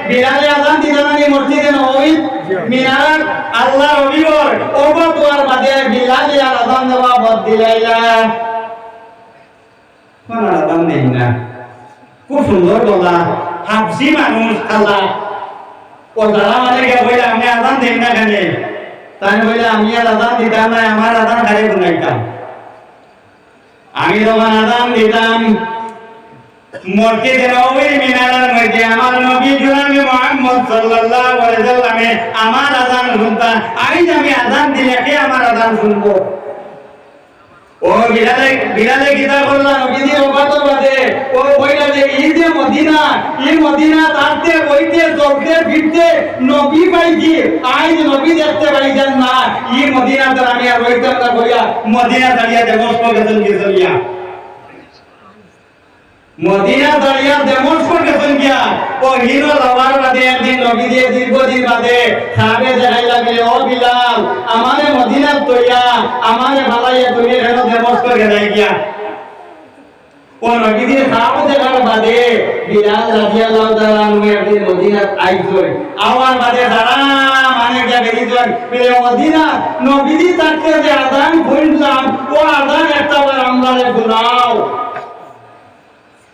বিলালে আযান দিদানি মসজিদে নববী মিনার আল্লাহ রবির ওবা দুয়ার বাদে বিলালে আযান দেওয়া বদ দিলাইলা কোন আযান দেই না খুব সুন্দর বলা হাফসি মানুষ আল্লাহ ও যারা মানে কে বলে আমি আযান দেই না কেন তাই বলে আমি আর আযান দিতাম না আমার আযান খালি শুনাইতাম আমি যখন আযান দিতাম মসজিদে নববীর মিনারের মধ্যে আমার নবী জনাবে মুহাম্মদ সাল্লাল্লাহু আলাইহি ওয়াসাল্লামে আমার আযান শুনতাম আমি আযান দিলে কে আমার আযান শুনবো ও বিলালে কিতা করলা নবীজি ওবাদত বাদে ও কইলা যে এই যে মদিনা তাতে কইতে চলতে ফিরতে নবী পাইছি আজ নবী দেখতে পাইছেন না এই মদিনা তো আমি আর রইতাম না কইয়া মদিনা দাঁড়িয়ে দেমস্ক গেছেন গিয়া মদিনা দাঁড়িয়ে দেমস্ক গেছেন গিয়া ও হিরো লওয়ার বাদে একদিন নবীজি দীর্ঘদিন বাদে সাহাবে দেখাই লাগলে ও বিলাল আমারে মদিনা তৈয়া আমারে ভালাইয়া তুমি কেন দেমস্ক গেলাই গিয়া ও নবীজি সাহাবে দেখার বাদে বিলাল রাদিয়াল্লাহু তাআলা আনহু একদিন মদিনা আইছই আওয়ার বাদে যারা মানে গিয়া বেরিয়েছেন বলে মদিনা নবীজি তাকে যে আযান কইলাম ও আযান একটাবার আমরারে শোনাও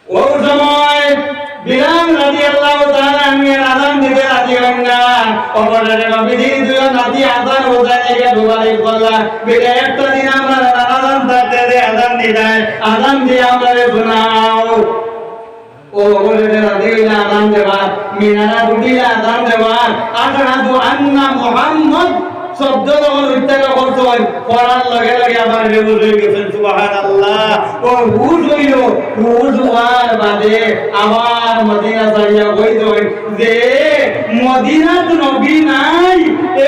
ওই সময় বিলাল রাদিয়াল্লাহু তাআলা আনহু আযান দিতে রাজি হন না ওপরে নবীজি দুই রাতি আযান ওজানে গিয়ে দুবারে বললা বলে একটা দিন আমরা আযান দিতে দে আযান দিই আযান দিয়ে আমরা শোনাও ও বলে রাদিয়াল্লাহু আযান দেবা মিনারা দুটিলা আযান দেবা আশহাদু আন্না মুহাম্মদ শব্দ যখন উচ্চারণ করছেন পড়ার লগে লগে আবার বেহুশ হয়ে গেছেন সুবহানাল্লাহ ও হুশ হইল হুশ হওয়ার বাদে আবার মদিনা যাইয়া কইছেন যে মদিনাত নবী নাই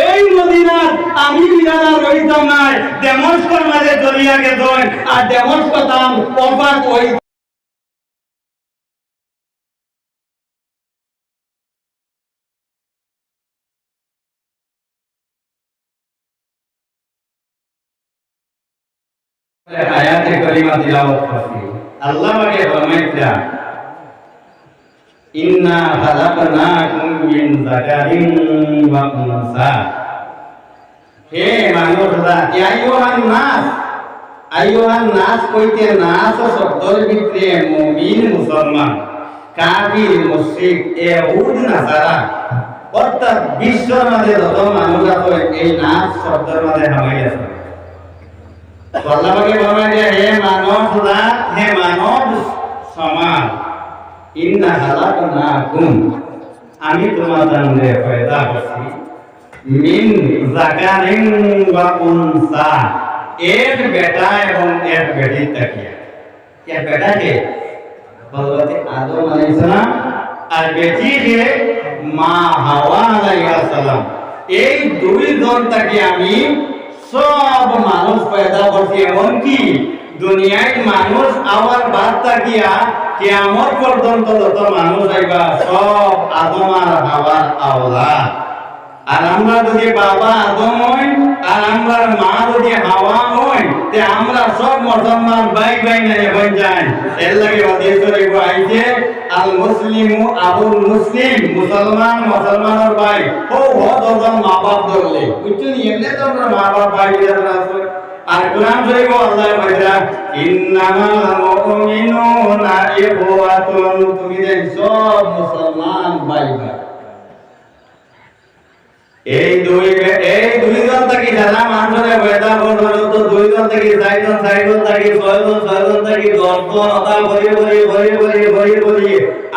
এই মদিনাত আমি বিরানা রইতাম নাই ডেমস্কর মাঝে চলিয়া গেছেন আর ডেমস্ক তাম অবাক হই আয়াতে কারিমা তিলাওয়াত করছি আল্লাহ পাকে ফরমাইতা ইন্না খালাকনাকুম মিন যাকারিন ওয়া উনসা হে মানুষরা আইয়ুহান নাস কইতে নাস শব্দের ভিতরে মুমিন মুসলমান কাফির মুশরিক ইহুদ নাসারা অর্থাৎ বিশ্বের মাঝে যত মানুষ আছে এই নাস শব্দের মাঝে হামাই আছে আল্লাহ পাকে ফরমায় হে মানবরা হে মানব সমাজ ইন্না খালাকনাকুম আমি তোমাদের পয়দা করছি মিন যাকারিন ওয়া উনসা এক বেটা এবং এক বেটি তাকিয়া এক বেটাকে হযরত আদম আলাইহিস সালাম আর বেটিকে মা হাওয়া আলাইহিস সালাম এই দুই জন তাকে আমি সব মানুষ পয়দা করছি এমনকি দুনিয়ায় মানুষ আমার বাদ তাকিয়া কিয়ামত পর্যন্ত যত মানুষ আইবা সব আদম আর হাওয়ার আওলাদ আর আমরা যদি বাবা আদম হই আর আমরা মা যদি হাওয়া হই তে আমরা সব মুসলমান ভাই ভাই না হয়ে যাই এর লাগে হাদিসে আইছে আল মুসলিমু আবুল মুসলিম মুসলমানের ভাই ও দজন মা বাপ ধরলে বুঝছেন এমনি তো আমরা মা বাপ ভাই যারা আছে আর কোরআন শরীফে আল্লাহ বলেছে ইন্নামাল মুমিনুনা ইখওয়াতুন তুমি যে সব মুসলমান ভাই ভাই এই দুইজন থেকে যারা মানুষের বেদা বলল তো দুইজন থেকে চারজন থেকে ছয়জন থেকে 10 কথা বলি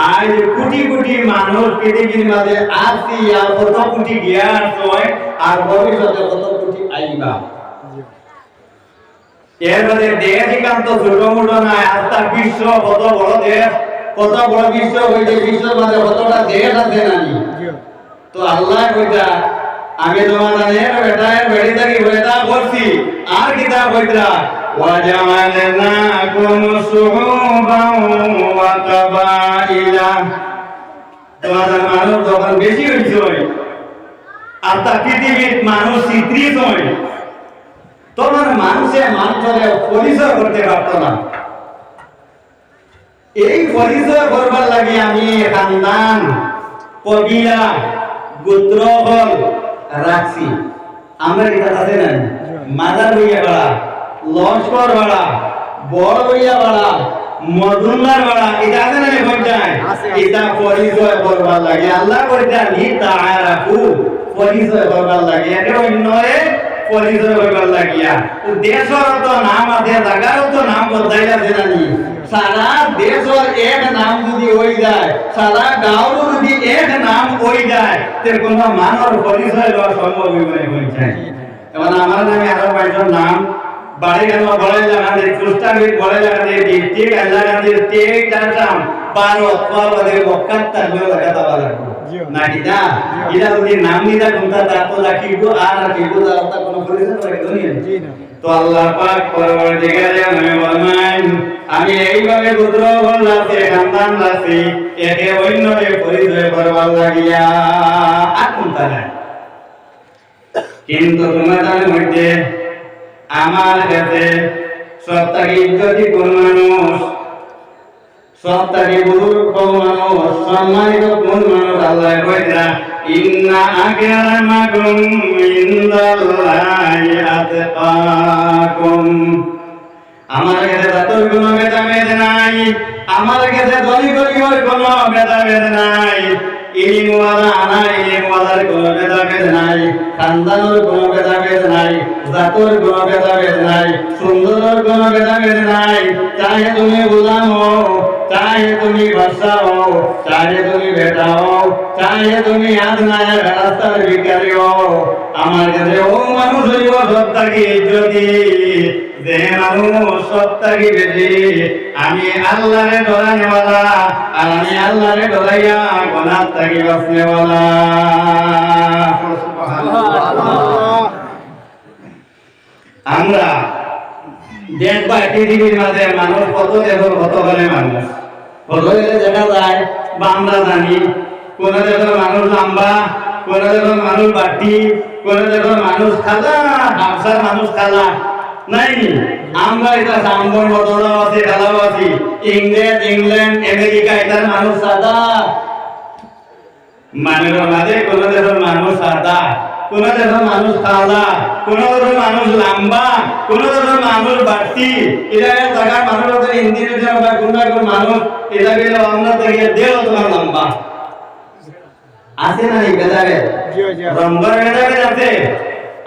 আজ কোটি কোটি মানুষ পৃথিবীর মাঝে আসি আর কত কোটি জ্ঞান হয় আর ভবিষ্যতে কত কোটি আইবা এর মধ্যে দেশ একান্ত ছোট মোটো নয় আস্থা বিশ্ব কত বড় দেশ কত বড় বিশ্ব হইতে বিশ্বের মাঝে কতটা দেশ আছে নানি তো আল্লাহ কইতা আমি তোমাদের বেটায় বেড়ি থাকি বেটা করছি আর কিতাব কইতা ওয়াজামালনাকুম শুউবান ওয়া কাবাইলা তোমাদের মানুষ যখন বেশি হইছে আর তা পৃথিবীর মানুষ 30 হয় তখন মানুষের পরিচয় করতে পারত না এই পরিচয় করবার লাগে আমি খানদান কবিলা গোত্র হল রাখছি আমরা এটা আছে না মাদার হইয়া বাড়া লস্কর বাড়া বড় হইয়া বাড়া মজুমদার বাড়া এটা আছে না এখন যায় এটা পরিচয় করবার লাগে আল্লাহ কইতা নি তাআরাফু পরিচয় করবার লাগে এটা অন্যরে পরিচয় করবার লাগিয়া দেশর তো নাম আছে জায়গার তো নাম বদলাইলা জানি সারা দেশর এক নাম যদি হই যায় সারা গাঁওর যদি এক নাম হই যায় তে কোন মানর পরিচয় লওয়া সম্ভব হইবে না এখন আমার নামে আরো কয়েকজন নাম বাড়ি কেন বড়াই লাগাতে কুস্তাবিদ বড়াই লাগাতে ডিস্ট্রিক্ট আল্লাহ গান্ধী স্টেট জানতাম পারো পারবাদে বক্কাত তাহলে লাগাতা লাগবে না কিটা এটা যদি নাম নিদা কোনটা দাঁত রাখিব আর রাখিব দাঁত কোনো পরিচয় করে দুনিয়া জি না তো আল্লাহ পাক পরবর্তীকালে আমি বললেন আমি এইভাবে পুত্র বললাতে সন্তান লাসি একে অন্যকে পরিচয় করবার লাগিয়া আর কোনটা না কিন্তু তোমাদের মধ্যে আমার কাছে সবথেকে ইজ্জতি কোন মানুষ সবথেকে বুজুর্গ কোন মানুষ সম্মানিত কোন মানুষ আল্লাহ কইরা ইন্না আকরামাকুম ইনদাল্লাহি আতকাকুম আমার কাছে জাতর কোনো ভেদাভেদ নাই আমার কাছে ধনী গরিবের কোনো ভেদাভেদ নাই ইলিমওয়ালা আনা ইলিমওয়ালার কোনো ভেদাভেদ নাই খানদানের কোনো ভেদাভেদ নাই জাতর কোনো ভেদাভেদ নাই সুন্দরের কোনো ভেদাভেদ নাই চাহে তুমি গোলাম হও চাহে তুমি বাদশা হও চাহে তুমি বেটা হও চাহে তুমি আদনায়া রাস্তার ভিখারি হও আমার কাছে ও মানুষ হইব সবথেকে ইজ্জতি যে মানুষ সবথেকে বেশি আমি আল্লাহরে ডরানেওয়ালা আর আমি আল্লাহরে ডরাইয়া গুনাহ থেকে বাঁচনেওয়ালা আমরা দেখবা পৃথিবীর মাঝে মানুষ কত দেশের কত করে মানুষ কত দেশে দেখা যায় বা আমরা জানি কোন দেশের মানুষ লম্বা কোন দেশের মানুষ বাটি কোন দেশের মানুষ খালা হাফসার মানুষ খালা নাই আমরা এটা সাম্বর বদলাও আছে খেলাও আছি ইংল্যান্ড আমেরিকা এটার মানুষ সাদা মানুষের মাঝে কোন দেশের মানুষ সাদা কোন দেশের মানুষ কালা কোন দেশের মানুষ লম্বা কোন দেশের মানুষ বাড়তি এটা জায়গার মানুষ হচ্ছে ইন্দোনেশিয়া বা কোন মানুষ এটা গেল আমরা থেকে দেহ তোমার লম্বা আছে না এই ভেদাভেদ রঙের ভেদাভেদ আছে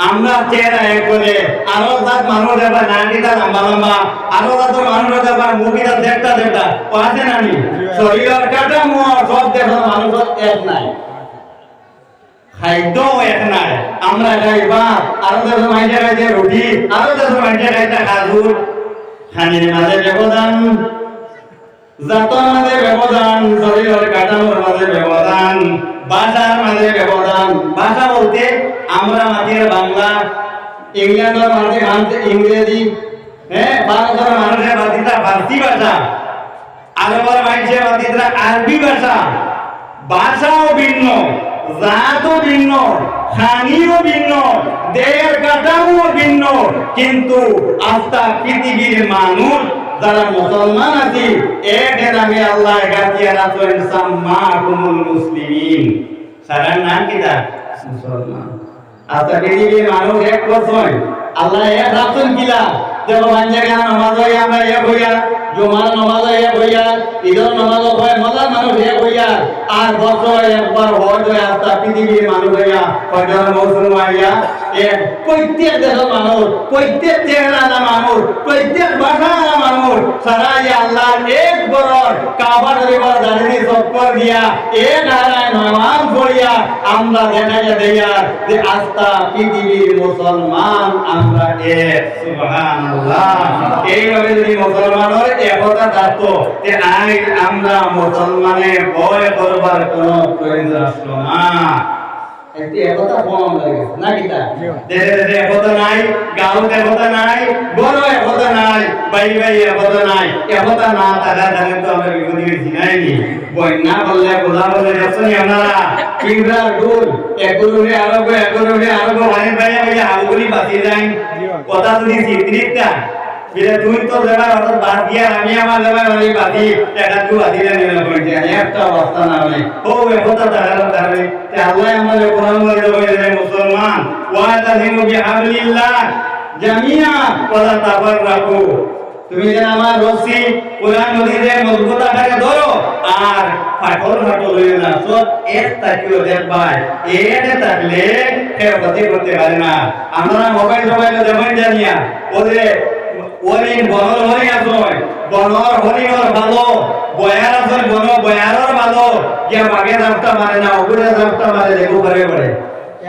আমরা চেহারা এক করে আরো জাত মানুষ এবার নানিটা লম্বা লম্বা আরো জাতের মানুষ এবার মুখিটা দেখটা দেখটা ও আছে না নি শরীরের কাঠামো সব দেশের মানুষ এক নাই খাদ্য এক নাই আমরা খাই ভাত আরো দেশের মাইজে খাইছে রুটি আরো দেশের মাইজে খাইছে খাজুর খানির মাঝে ব্যবধান জাতর মাঝে ব্যবধান শরীরের কাঠামোর মাঝে ব্যবধান ভাষার মাঝে ব্যবধান ভাষা বলতে আমরা মাটির বাংলা ইংল্যান্ডের মাঝে ইংরেজি হ্যাঁ ভারতের মানুষের মাটিটা ফার্সি ভাষা আরবের মানুষের মাটিটা আরবি ভাষা ভাষাও ভিন্ন জাতও ভিন্ন খানিও ভিন্ন দেহের কাঠামো ভিন্ন কিন্তু আস্থা পৃথিবীর মানুষ যারা মুসলমান আছি এক নামে আল্লাহ গাতিয়া রাসূল সাম্মাকুমুল মুসলিমিন সারা নাম কিটা মুসলমান আস্থা পৃথিবীর মানুষ এক করছয় আল্লাহ এক রাসূল কিলা দেখো বাঞ্জাগা নামাজ হয় আমরা এক হইয়া জুমার নামাজ এক হইয়া ঈদের নামাজ হয় মজার মানুষ এক হইয়া আর বছর একবার হজ হয় আস্থা পৃথিবীর মানুষ হইয়া ফজর মৌসুম হইয়া এক প্রত্যেক দেশের মানুষ প্রত্যেক চেহারা মানুষ প্রত্যেক ভাষার মানুষ সারা আল্লাহ এক বরর কাবা শরীফের দাঁড়িয়ে চক্কর দিয়া এক হারায় নামাজ পড়িয়া আমরা দেখাইয়া দেয়া যে আস্থা পৃথিবীর মুসলমান আমরা এক সুবহানাল্লাহ এইভাবে যদি মুসলমানের একতা থাকতো যে আই আমরা মুসলমানের ভয় করবার কোনো প্রয়োজন আসলো না একটি একতা কম লাগে না কিটা দেশে দেশে একতা নাই গাঁওতে একতা নাই বড় একতা নাই ভাই ভাই একতা নাই একতা না থাকা জানেন তো আমরা বিপদে গেছি নাইনি বন্যা বললে বোঝা বললে দেখছেন আপনারা কিংবা ডুল এগুলোরে আরো ভাই ভাই ভাই আগুলি বাতি যায় কথা যদি চিত্রিতটা বিলে তুই তো জায়গা অত বাদ দিয়া আমি আমার জায়গা বাদি এটা তুই বাদিলে নিয়ে পড়ছে একটা অবস্থা না হলে ও একতা তে আল্লাহ আমাদের কোরআন বলে বলে মুসলমান ওয়াতাযিমু বিহাবলিল্লাহ জামিআ ওয়ালা তাফাররাকু তুমি যেন আমার রশি কোরআন নদীতে মজবুত আকারে ধরো আর ফাটল হয়ে না সব এক তাকিও দেখবাই এটা থাকলে কেউ গতি করতে পারে না আমরা মোবাইল যেমন জানিয়া ওদের ওই বনর হরি আসয় বনর হরিণর ভালো বয়ার আসয় বন বয়ারর ভালো গিয়া বাগে রাস্তা মারে না ওগুলো রাস্তা মারে দেখো করে করে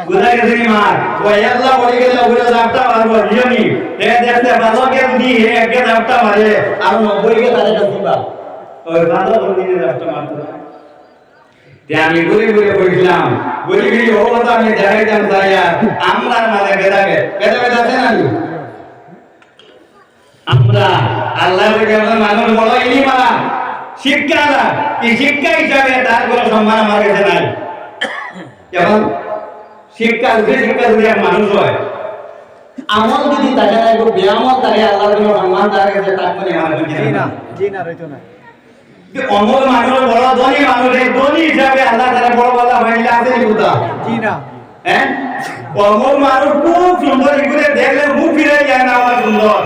বুঝাই গেছে কি মার বয়ারলা বলি গেলে ওগুলো রাস্তা মারবো জিওনি এ দেখতে ভালো কে দি হে একে রাস্তা মারে আর 90 কে তারে দিবা ওই ভালো বলি রাস্তা মারতো আমি ঘুরে ঘুরে বলছিলাম ঘুরে ঘুরে ও কথা আমি দেখাইতাম তাইয়া আমরা মাঝে বেদাকে আছে না আমরা আল্লাহর কাছে মানুষ বড় ইলিমা শিক্ষা এই শিক্ষা হিসাবে তার কোনো সম্মান আমার কাছে নাই যেমন শিক্ষা উঠে শিক্ষা যদি মানুষ হয় আমল যদি তাকে না একটু ব্যায়ামল তাকে আল্লাহর কোনো সম্মান তার কাছে তার কোনো মানুষ জি না রইতো না অমল মানুষ বড় ধনী মানুষ এই ধনী হিসাবে আল্লাহ তারা বড় বলা হইলে আছে কোথা জি না হ্যাঁ অমল মানুষ খুব সুন্দর এগুলো দেখলে মুখ ফিরে যায় না আমার সুন্দর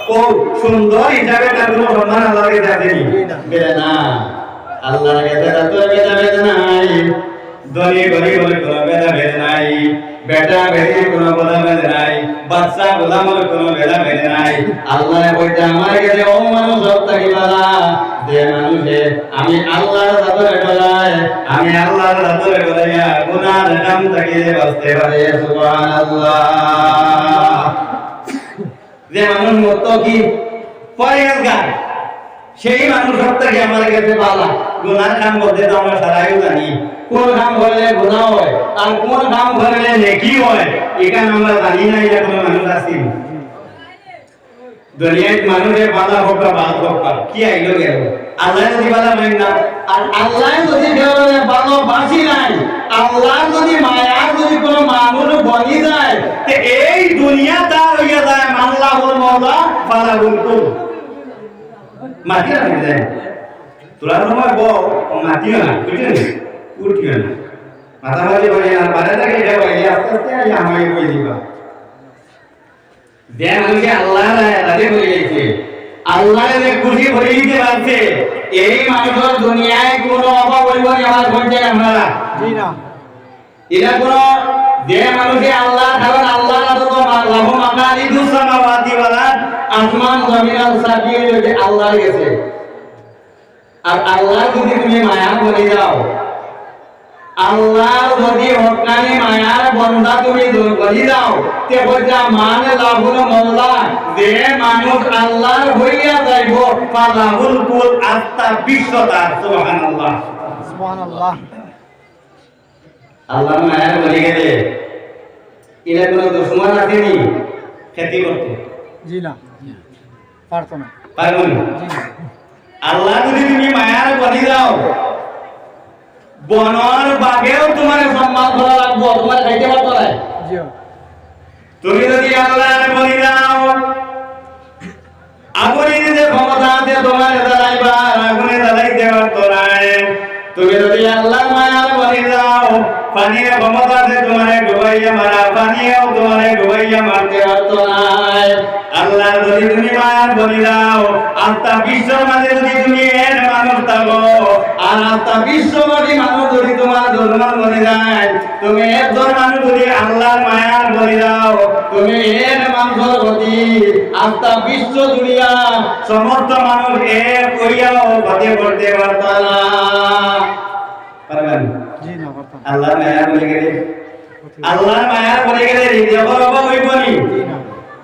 ও সুন্দর হিসাবে তার কোনো সম্মান আল্লাহর কাছে আসেনি বেড়ে না আল্লাহর কাছে তার বেদা নাই ধনী গরিব কোনো ভেদ নাই বেটা বেটি কোনো ভেদ নাই বাচ্চা গোলামের কোনো ভেদ নাই আল্লাহ কইতে আমার কাছে ও মানুষ সব থাকিবালা যে মানুষে আমি আল্লাহর রাতে গলায় আমি আল্লাহর রাতে গলাইয়া গুনাহ কাম থেকে বাঁচতে পারে সুবহানাল্লাহ যে মানুষ মুত্তাকি পরহেজগার সেই মানুষ সব থেকে আমার কাছে ভালো গুনাহ কাম করতে তো আমরা সারাইও জানি কোন কাম করলে গুনাহ হয় আর কোন কাম করলে নেকি হয় এখানে আমরা জানি না এটা কোনো মানুষ আছে দুনিয়ায় মানুষের বাধা হোক বা বাদ হোক কি আইলো গেল আল্লাহ যদি বাধা মানেন না আর আল্লাহ যদি কেউরে ভালোবাসি নাই আল্লাহ যদি মায়া যদি কোনো মানুষ বনি যায় তে এই দুনিয়া তার হইয়া যায় আল্লাহুল মাওলা ফালাহুল কুল মাটি না যায় তোরা সময় বউ মাটিও না বুঝলি উঠিও না মাথা মাঝে বলে আর বাইরে থেকে এটা বলে আস্তে আস্তে আমাকে কই দিবা যে মানুষকে আল্লাহ রাজি করে গেছে আল্লাহ যে খুশি করে দিতে পারছে এই মানুষের দুনিয়ায় কোনো অভাব হইব না আমার ঘটে আমরা জি না এটা কোনো যে মানুষকে আল্লাহ কারণ আল্লাহ তো লাভ মাকারিদু সামাওয়াতি ওয়াল আসমান জমিন আর সাবিয়ে যে আল্লাহ গেছে আর আল্লাহ যদি তুমি মায়া করে যাও আল্লাহ যদি হকানি মায়ার বন্দা তুমি দূর করে দাও তে বজা মানে লাভুল মাওলা যে মানুষ আল্লাহর হইয়া যাইব ফালাহুল কুল আত্মা বিশ্বতা সুবহানাল্লাহ সুবহানাল্লাহ আল্লাহ মায়ার বলে গেলে এরা কোনো দুশমন আসেনি খেতি করতে জি না পারতো না পারবো না আল্লাহ যদি তুমি মায়ার বলি দাও বনর বাগেও তোমার সম্মান করা লাগবে তোমার খাইতে পারতো না তুমি যদি আল্লাহর বলি দাও আগুনে যে ক্ষমতা আছে তোমার জ্বালাইবা আগুনে জ্বালাইতে পারতো না তুমি যদি আল্লাহ মায়ার বলি দাও পানির ক্ষমতা আছে তোমার ডুবাইয়া মারা পানিও তোমার ডুবাইয়া মারতে পারতো না আল্লাহ যদি তুমি মায়ার বলি দাও আত্মা বিশ্বের মাঝে যদি তুমি এর মানুষ থাকো আর আত্মা বিশ্ববাদী মানুষ যদি তোমার ধর্ম বলি যায় তুমি একজন মানুষ যদি আল্লাহর মায়ার বলি দাও তুমি এর মানুষের গতি আত্মা বিশ্ব জুড়িয়া সমস্ত মানুষ এক করিয়াও গতি করতে পারত না পারবেন জি না পারতাম আল্লাহর মায়ার বলে গেলে আল্লাহর মায়ার বলে গেলে হৃদয় অভাব হইব নি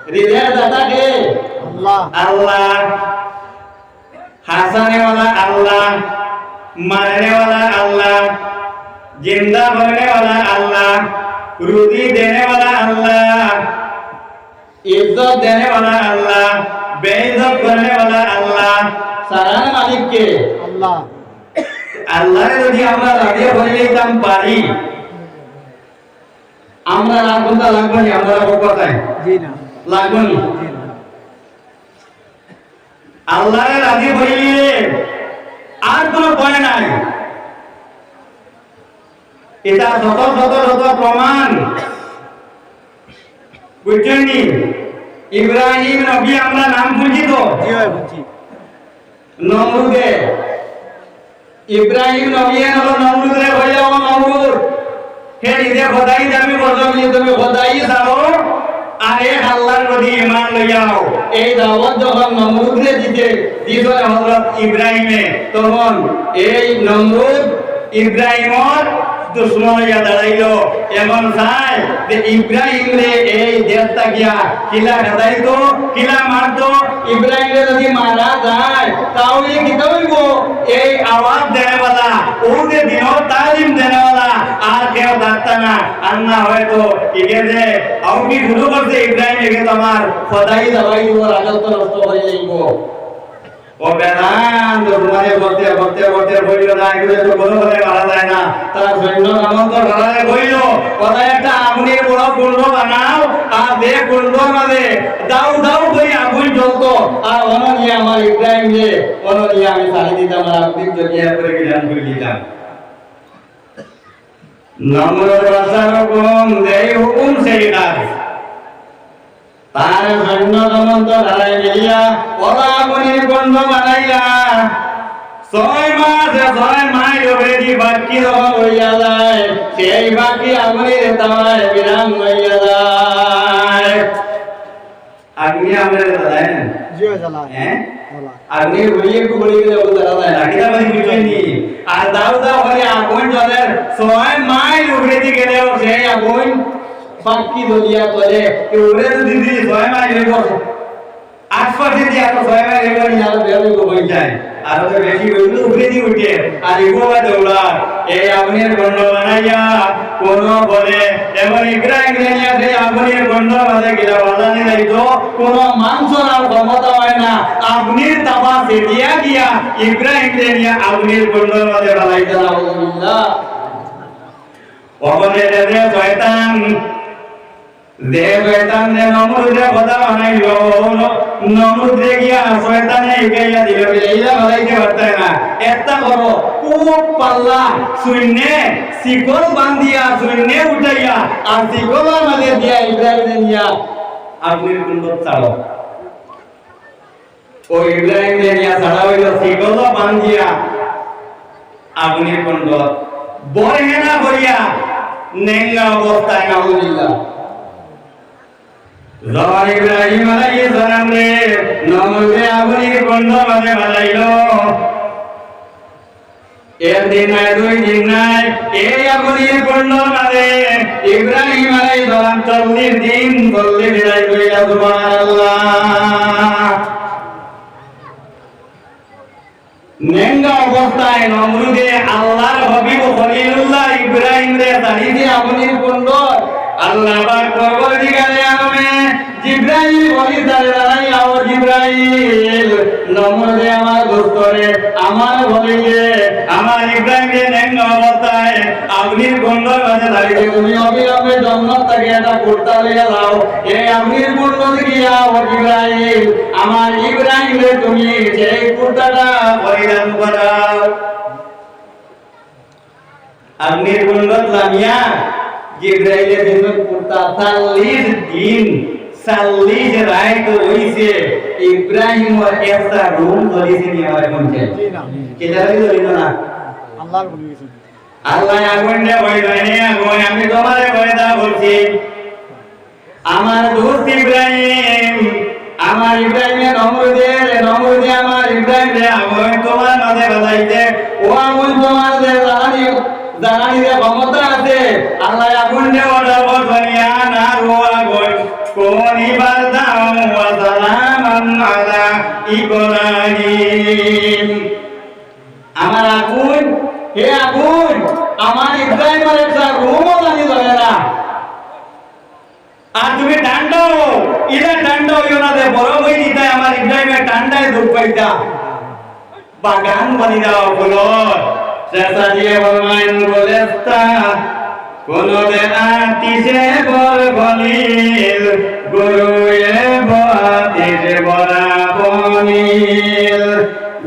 হৃদয়ের দাতা কে আল্লাহ আল্লাহ হাসানে वाला अल्लाह मारने वाला अल्लाह जिंदा करने वाला अल्लाह रुजी देने वाला अल्लाह इज्जत देने वाला अल्लाह बेइज्जत करने वाला अल्लाह सारा मालिक के अल्लाह अल्लाह যদি আমরা রাজিয়া হয়ে যেতাম পারি আমরা রাখবো লাগবে না আমরা কথায় জি না লাগবে না আল্লাহ রাজি হইলে আর কোনো ভয় নাই এটা শত শত শত প্রমাণ বুঝছেন নি? ইব্রাহিম নবী আমরা নাম শুনছি তো, নমরুদে ইব্রাহিম নবী হলো নমরুদে হইয়া ও নমরুদ হে নিজে খোদাই দাবি করছো তুমি খোদাই ছাড়ো আর এক আল্লাহর প্রতি ঈমান লইয়াও। এই দাওয়াত যখন নমরুদে দিত হযরত ইব্রাহিমে, তখন এই নমরুদ ইব্রাহিমর দুশ্মন হইয়া দাঁড়াইলো। এমন চাই যে ইব্রাহিম রে এই দেশটা গিয়া কিলা খেদাইতো, কিলা মারতো। ইব্রাহিম রে যদি মারা যায় তাহলে কি হইব? এই আওয়াজ দেনেওয়ালা, ওকে দিন তালিম দেনেওয়ালা আর কেউ থাকতা না। আর না হয়তো একে যে আউকি শুরু করছে ইব্রাহিম, একে তোমার খোদাই দাবাই দিব, রাজত্ব নষ্ট করে যাইব। ও বেদান তোমারে বলতে বলতে বলতে বইল না, এগুলো তো কোনো করে মারা যায় না। তার সৈন্য সামন্ত ধরালে বইল কোথায় একটা আগুনের বড় কুণ্ড বানাও, আর যে কুণ্ডর মাঝে দাউ দাউ করে আগুন জ্বলতো, আর অনলিয়া আমার ইব্রাহিম যে অনলিয়া আমি সারি দিতাম, আর আপনি জলিয়া করে গিলাম করে দিতাম। নমরুদ বাদশার হুকুম, যেই হুকুম সেই কাজ। তার সৈন্য সামন্ত ধরাই মিলিয়া ওরা আগুনের কুণ্ড বানাইলা। 6 মাস 6 মাইল বেদি বাকি হইয়া যায়, সেই বাকি আগুনের তাওয়ায় বিরাম হইয়া যায়। আগুনে আমরা জ্বালায় না, জিও জ্বালায়, হ্যাঁ আগুনে গুলিয়ে গুলিয়ে জ্বালায় না, কিটা বাড়ি বুঝেনি। আর দাও দাও করে আগুন জ্বলে 6 মাইল বেদি গেলেও সেই আগুন বাকি দলিয়া করে ওরে দিদি 6 মাইল হইব, আশপাশে দিয়ে এত 6 মাইল হইব না, বেরোই হয়ে যায়। আর তো বেশি হইলো উঠে দিয়ে উঠে আর এগোবা দৌড়া। এই আগুনের গন্ড বানাইয়া কোন বলে এবার ইব্রাহিম নিয়ে সেই আগুনের গন্ড বাঁধে গেলে বাজানে যাইতো, কোন মানুষের আর ক্ষমতা হয় না। আগুনের তাপা সেটিয়া গিয়া ইব্রাহিম নিয়ে আগুনের গন্ড বাঁধে বানাইতে আলহামদুলিল্লাহ। ওখানে যে শয়তান নমরুদে কথা বানাইল, নমরুদে গিয়া শয়তানে এগিয়ে দিল, এইলা বানাইতে পারতে না। একটা করো খুব পাল্লা শূন্যে শিকল বান্ধিয়া শূন্যে উঠাইয়া আর শিকলের মাঝে দিয়া ইব্রাহিম নিয়া আগুনের কুণ্ড ছাড়ো। ও ইব্রাহিম নিয়া ছাড়া হইল শিকল বান্ধিয়া আগুনের কুণ্ড বরহেনা করিয়া নেঙ্গা অবস্থায় নাউজুবিল্লাহ। ইব্রাহিম আলাইহিস সালাম রে নমরুদে আগুনের কুণ্ড মাঝে বানাইলো। একদিন নাই 2 দিন নাই, এই আগুনের কুণ্ড মাঝে ইব্রাহিম আলাইহিস সালাম 40 দিন 40 রাত রইলা। সুবহানাল্লাহ। নেঙ্গা অবস্থায় নমরুদে আল্লাহর হাবিব খলিলুল্লাহ ইব্রাহিম রে তাড়িয়ে আগুনের কুণ্ড। আল্লাহ পাক পরবর্তীকালে আমি জিবরাইল বলি দাঁড়াই, আও জিবরাইল নমরুদে আমার দোস্তরে আমার বলিলে আমার ইব্রাহিমের নেঙ্গা অবস্থায় আগুনের কুণ্ডের মাঝে দাঁড়িয়ে তুমি অবিলম্বে জান্নাত থেকে একটা কুর্তা লইয়া যাও। এই আগুনের কুণ্ড গিয়া ও জিবরাইল আমার ইব্রাহিমে তুমি সেই কুর্তাটা পরিধান করাও। আগুনের কুণ্ড লামিয়া জিবরাইলের জন্য কুর্তা 40 দিন 40 রাত হইছে। ইব্রাহিম ওর একটা রুম ধরিছে নি আমার কোনছে কেটা ধরিল না, আল্লাহর বলি গেছে। আল্লাহ আগুনে বইল নে আগুন, আমি তোমারে বইদা বলছি আমার দোস্ত ইব্রাহিম, আমার ইব্রাহিমে নমরুদে আমার ইব্রাহিম রে আগুন তোমার মাঝে বাজাইতে, ও আগুন তোমার যে জানানিতে ক্ষমতা আছে। আল্লাহ আগুন দে ওটা বসনিয়া না রো আগুন কোন ইবাদাম ওয়া সালামান আলা ইব্রাহিম। আমার আগুন, হে আগুন আমার ইব্রাহিমের একটা রুমও জানি ধরে না। আর তুমি ঠান্ডা ইলা ঠান্ডা হইও না, যে বড় হই দিতে আমার ইব্রাহিমের ঠান্ডায় দুঃখ পাইতা। বাগান বানি দাও ফুলর শেষা দিয়ে বলমাইন বলেস্তা কোনো দেনাতিসে বল বলিল গুরুয়ে বাতিসে বরা বনিল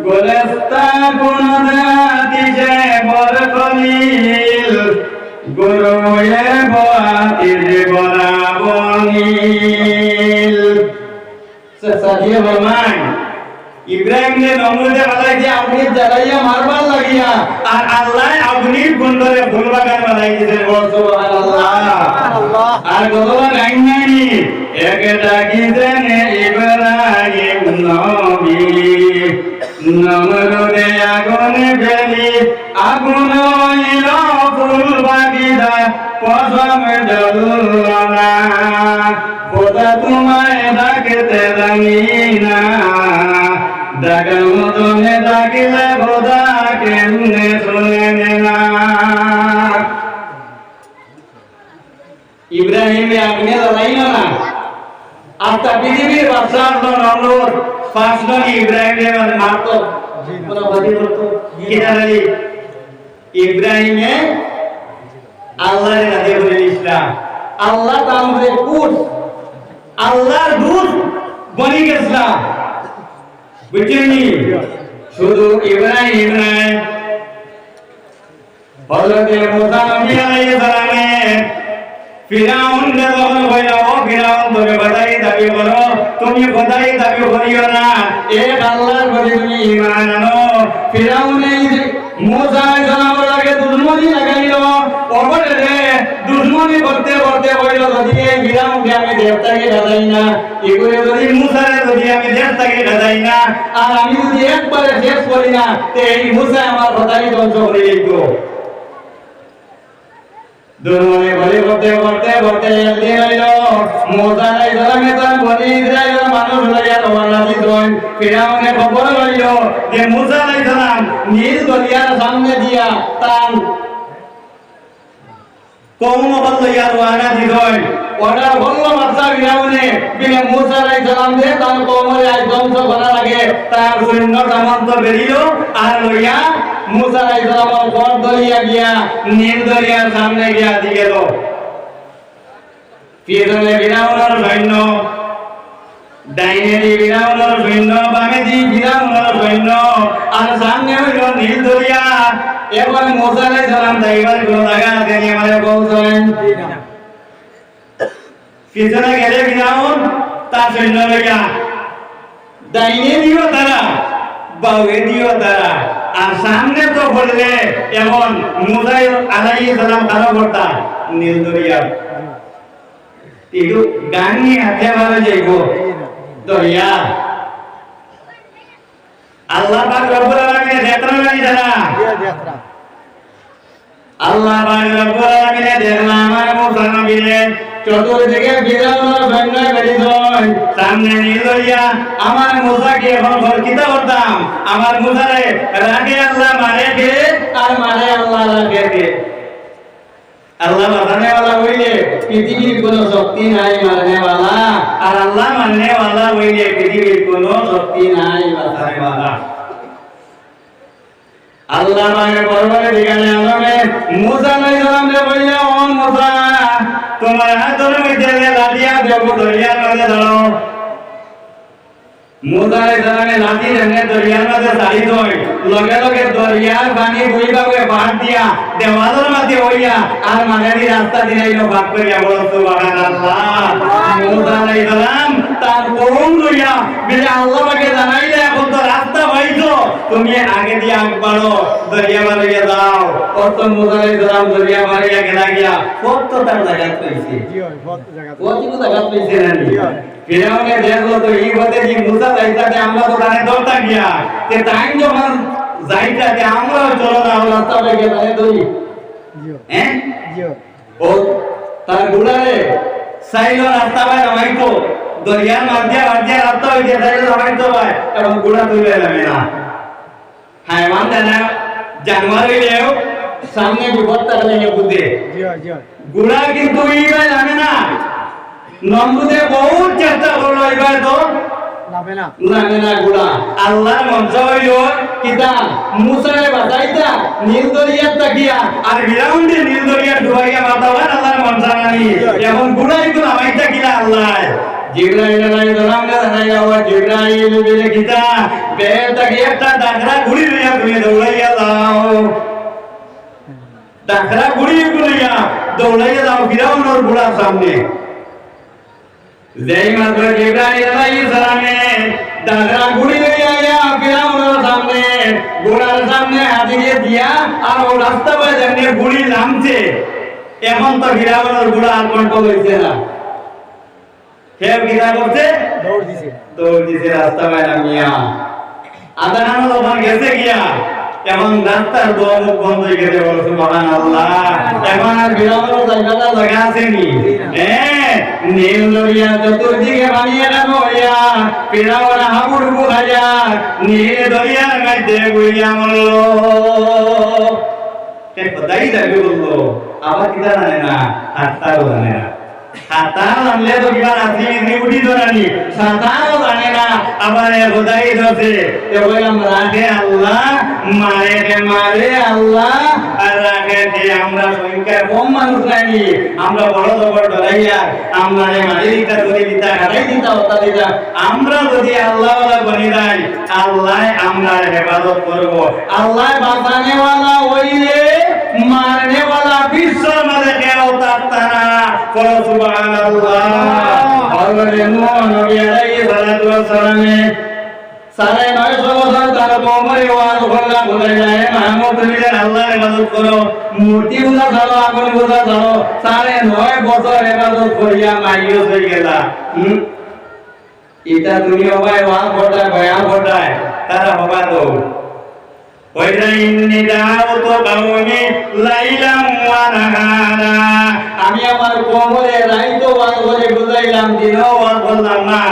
গোলেস্তা কোনো দেনাতিসে বল বলিল গুরুয়ে বাতির বনাবনীল সাদিয়া রহমান ইব্রাহিম নে নমরুদে বানাইছে আপনি জ্বালাইয়া মারবার লাগিয়া আর আল্লাহ আপনির গুণরে ফুল বাগান বানাই দিয়েছেন সুবহানাল্লাহ আর গতবার গাইন নাই এক ডাকিতেন ইব্রাহিম নবী নমরুদে আগুনে ফেলি আগুন হইল ফুল বাগিদা পশম জ্বলল না খোদা তোমায় ডাকতে জানি না ডাকার মতনে ডাকিলে খোদা কেমনে শুনে না ইব্রাহিম আগুনে জ্বালাইল না আচ্ছা পৃথিবীর বাদশাহ নমরুদ পাঁচজন ইব্রাহিম মারত কোন বাদি করত কিনারে ইব্রাহিমে আল্লাহর রাজি বলে ইসলাম আল্লাহ তাআলার কুট আল্লাহর দূত বনি গেছলাম বুঝছেননি শুধু ইব্রাহিম নয় হযরত মুসা নবী আলাইহিস সালামের ফিরাউন যখন কইল ও ফিরাউন তুমি খোদাই দাবি করো তুমি খোদাই দাবি করিও না এক আল্লাহর প্রতি তুমি ঈমান আনো ফিরাউন এই মুসা আলাইহিস সালামের আগে দুশমনি লাগাইল ওপরে দুশমনি করতে করতে কইল যদি এই ফিরাউনকে আমি দেবতাকে গাদাই না এগুলো যদি মুসারে যদি আমি দেবতাকে গাদাই না আর আমি যদি একবারে শেষ করি না তে এই মুসা আমার খোদাই ধ্বংস করে দিত দুর্মনে বলি করতে করতে করতে একদিন হইল মুসা আলাইহিস সালামে তার বনি ইসরাইলের মানুষ লইয়া রওনা দিলেন ফিরাউনে খবর লইল যে মুসা আলাইহিস সালাম নীল দরিয়ার সামনে দিয়া তার কওম লইয়া রওনা দিলেন ওরা বলল মাত্র ফিরাউনে বিনা মুসা আলাইহিস সালাম যে তার কওমের আজ ধ্বংস করা লাগে তার সৈন্য সামন্ত বেরিল আর লইয়া মুসা আলাইহিস সালামের পথ ধরিয়া গিয়া নীল দরিয়ার সামনে গিয়া দি গেল পিছনে ফিরাউনের সৈন্য ডাইনে দি ফিরাউনের সৈন্য বামে দি ফিরাউনের সৈন্য আর সামনে হইল নীল দরিয়া এবার মুসা আলাইহিস সালাম যাইবার কোনো জায়গা দেনি আমারে বলছেন পিছনে গেলে ফিরাউন তার সৈন্য লইয়া ডাইনে দিও তারা বাউে দিও তারা আর সামনে তো বললে এখন মুসা আলাইহিস সালাম কারো করতা নীল দরিয়া তিলু গানি হাতে ভালো যাইব দরিয়া আল্লাহ পাক রব্বুল আলামিন যাত্রা লাগি জানা আল্লাহ পাক রব্বুল আলামিন দেখলাম আমার মুসা নবীরে চতুর্দিকে ফিরাউনের সৈন্য বেরিয়েছে সামনে নীল দরিয়া আমার মুসাকে এখন ফরকিতা করতাম আমার মুসারে রাগে আল্লাহ মারে কে আর মারে আল্লাহ রাগে কে আল্লাহ মারনে वाला হইলে পৃথিবীর কোনো শক্তি নাই মারনে वाला আর আল্লাহ মারনে वाला হইলে পৃথিবীর কোনো শক্তি নাই বাঁচানে वाला আল্লাহ মানে পরবরে দিগানে আলমে মুসা আলাইহিস সালাম রে বললেন ও মুসা তোমার হাতের মধ্যে লাঠিয়া দেব দরিয়ার মধ্যে দাও মুসা আলাইহিস সালামে লাঠি রেনে দরিয়ার মধ্যে ছাড়ি দই লগে লগে দরিয়ার পানি বইবাবে বাদ দিয়া দেওয়ালের মধ্যে হইয়া আর মানেরি রাস্তা দিনাইলো ভাগ করিয়া বলো সুবহানাল্লাহ মুসা আলাইহিস সালাম তার কওম লইয়া বিলে আল্লাহ পাকে জানাইলে এখন তো রাস্তা পাইছো তুমি আগে দিয়ে আগ বাড়ো দরিয়া মারিয়া দাও কত মুসা আলাইহিস সালাম দরিয়া মারিয়া গিয়া কত তার জায়গা পাইছে জি হয় কত জায়গা পাইছে না ফিরাউনে দেখলো তো এই হতে যে মুসা যাইতাতে আমরা তো জানে দৌড়তা গিয়া তে টাইম যখন যাইতাতে আমরা চলো না রাস্তা থেকে জানে দই হ্যাঁ ও তার গুলারে সাইলো রাস্তা ভাই নামাইতো দরিয়ার মধ্যে রাস্তা হইতে সাইলো নামাইতো ভাই এবং গুলা তুলে যাবে না হাইওয়ান জানা জানোয়ার হইলেও সামনে বিপদ থাকলে বুঝে গুলা কিন্তু এইবার জানে না নমরুদে বহুত চেষ্টা করলো এবার তো নামে না গুলা আল্লাহর মঞ্চ হইল কিতা মুসারে বাঁচাইতা নীল দরিয়ার তাকিয়া আর ফিরাউনকে নীল দরিয়ার ডুবাইয়া বাঁচাবার আল্লাহর মঞ্চ নানি এখন গুলা কিন্তু নামাইতা কিলা আল্লাহ জিবরাইল আলাইহিস সালাম জানাইয়া ওয়া জিবরাইল বিলে কিতা বেতাকি একটা দাগরা ঘুরি লইয়া তুমি দৌড়াইয়া যাও দাগরা ঘুরি লইয়া দৌড়াইয়া যাও ফিরাউনের ঘোড়ার সামনে যেই মাত্র জিবরাইল আলাইহিস সালামে দাদা ঘুড়ি লইয়া ফিরাউনের সামনে ঘোড়ার সামনে হাজিরে দিয়া আর ও রাস্তা পায় যেমনি ঘুড়ি নামছে এখন তো ফিরাউনের ঘোড়া আর কন্ট্রোল হইছে না কেউ কিনা করছে দৌড় দিছে রাস্তা পায় নামিয়া আদান যখন গেছে গিয়া এখন রাস্তার দোয়া মুখ বন্ধ হয়ে গেছে বলো সুবহানাল্লাহ এখন আর ফিরাউনের জায়গা আছে নি নীল দরিয়া চতুর্দিকে বানিয়ে রাখো হইয়া ফিরাউন হাবুডুবু খাইয়া নীল দরিয়ার মধ্যে গুইয়া মরল কে খোদাই দাবি বললো আবার কিতা জানে না হাতটাও জানে না হাতার জানলে তো কিবা রাত্রি উঠি ধরানি সাঁতারও জানে না আবার খোদাই ধরছে বললাম রাখে আল্লাহ মারে আল্লাহ আর রাখে আমরা সংখ্যায় কম মানুষ নাইনি আমরা বড় দবর ডরাইয়া আমরা মারি দিতা ধরে দিতা হারাই দিতা হতা দিতা আমরা যদি আল্লাহ বনি যাই আল্লাহ আমরা হেফাজত করব আল্লাহ বাঁচানেওয়ালা ওইলে মারনেওয়ালা বিশ্বর মাঝে কেউ থাকতা না বলো সুবহানাল্লাহ হযরত নূহ নবী আলাইহিস সালাতু ওয়াস সালামে 950 বছর তার কওমের ওয়াজ করলাম বলে যায় মাহমুদ তুমি আল্লাহর ইবাদত করো মূর্তি পূজা ছাড়ো আগুন পূজা ছাড়ো 9.5 বছর ইবাদত করিয়া মাইয়ো হয়ে গেলা এটা তুমি ওবাই ওয়াজ করতে বয়ান করতে তারা হবা তো ওয়াইদাইন্নি দাউতু কাওমি লাইলাম ওয়া নাহারা আমি আমার কওমের রাইতো ওয়াজ করে বুঝাইলাম দিনও ওয়াজ করলাম না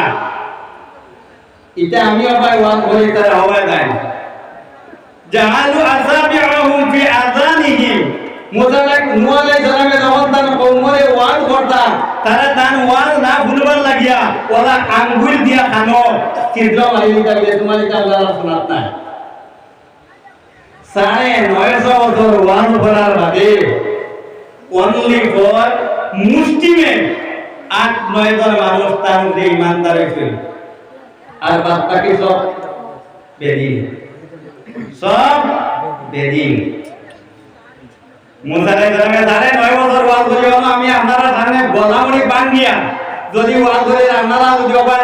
এটা আমি আবার ওয়াজ করে তারা হবা যায় জাহালু আসাবিউহুম ফি আযানিহিম মুসালাক নূহ আলাইহিস সালামে যখন তার কওমের ওয়াজ করতা তারা তার ওয়াজ না ভুলবার লাগিয়া ওরা আঙ্গুল দিয়া খানো তীর্থ মারি দিতে তোমার এটা আল্লাহর সুন্নাত না 950 বছর ওয়াজ করার বাদে অনলি ফর মুসলিমে 8-9 জন মানুষ তার মধ্যে ইমানদার হয়েছিল আর বাদ বাকি সব বেদিন মুসা আলাইহিস সালামে 9 বছর ওয়াজ করিও না আমি আপনারা সামনে গলামড়ি বান্ধিয়া যদি ওয়াজ করে আপনারা যদি ওবার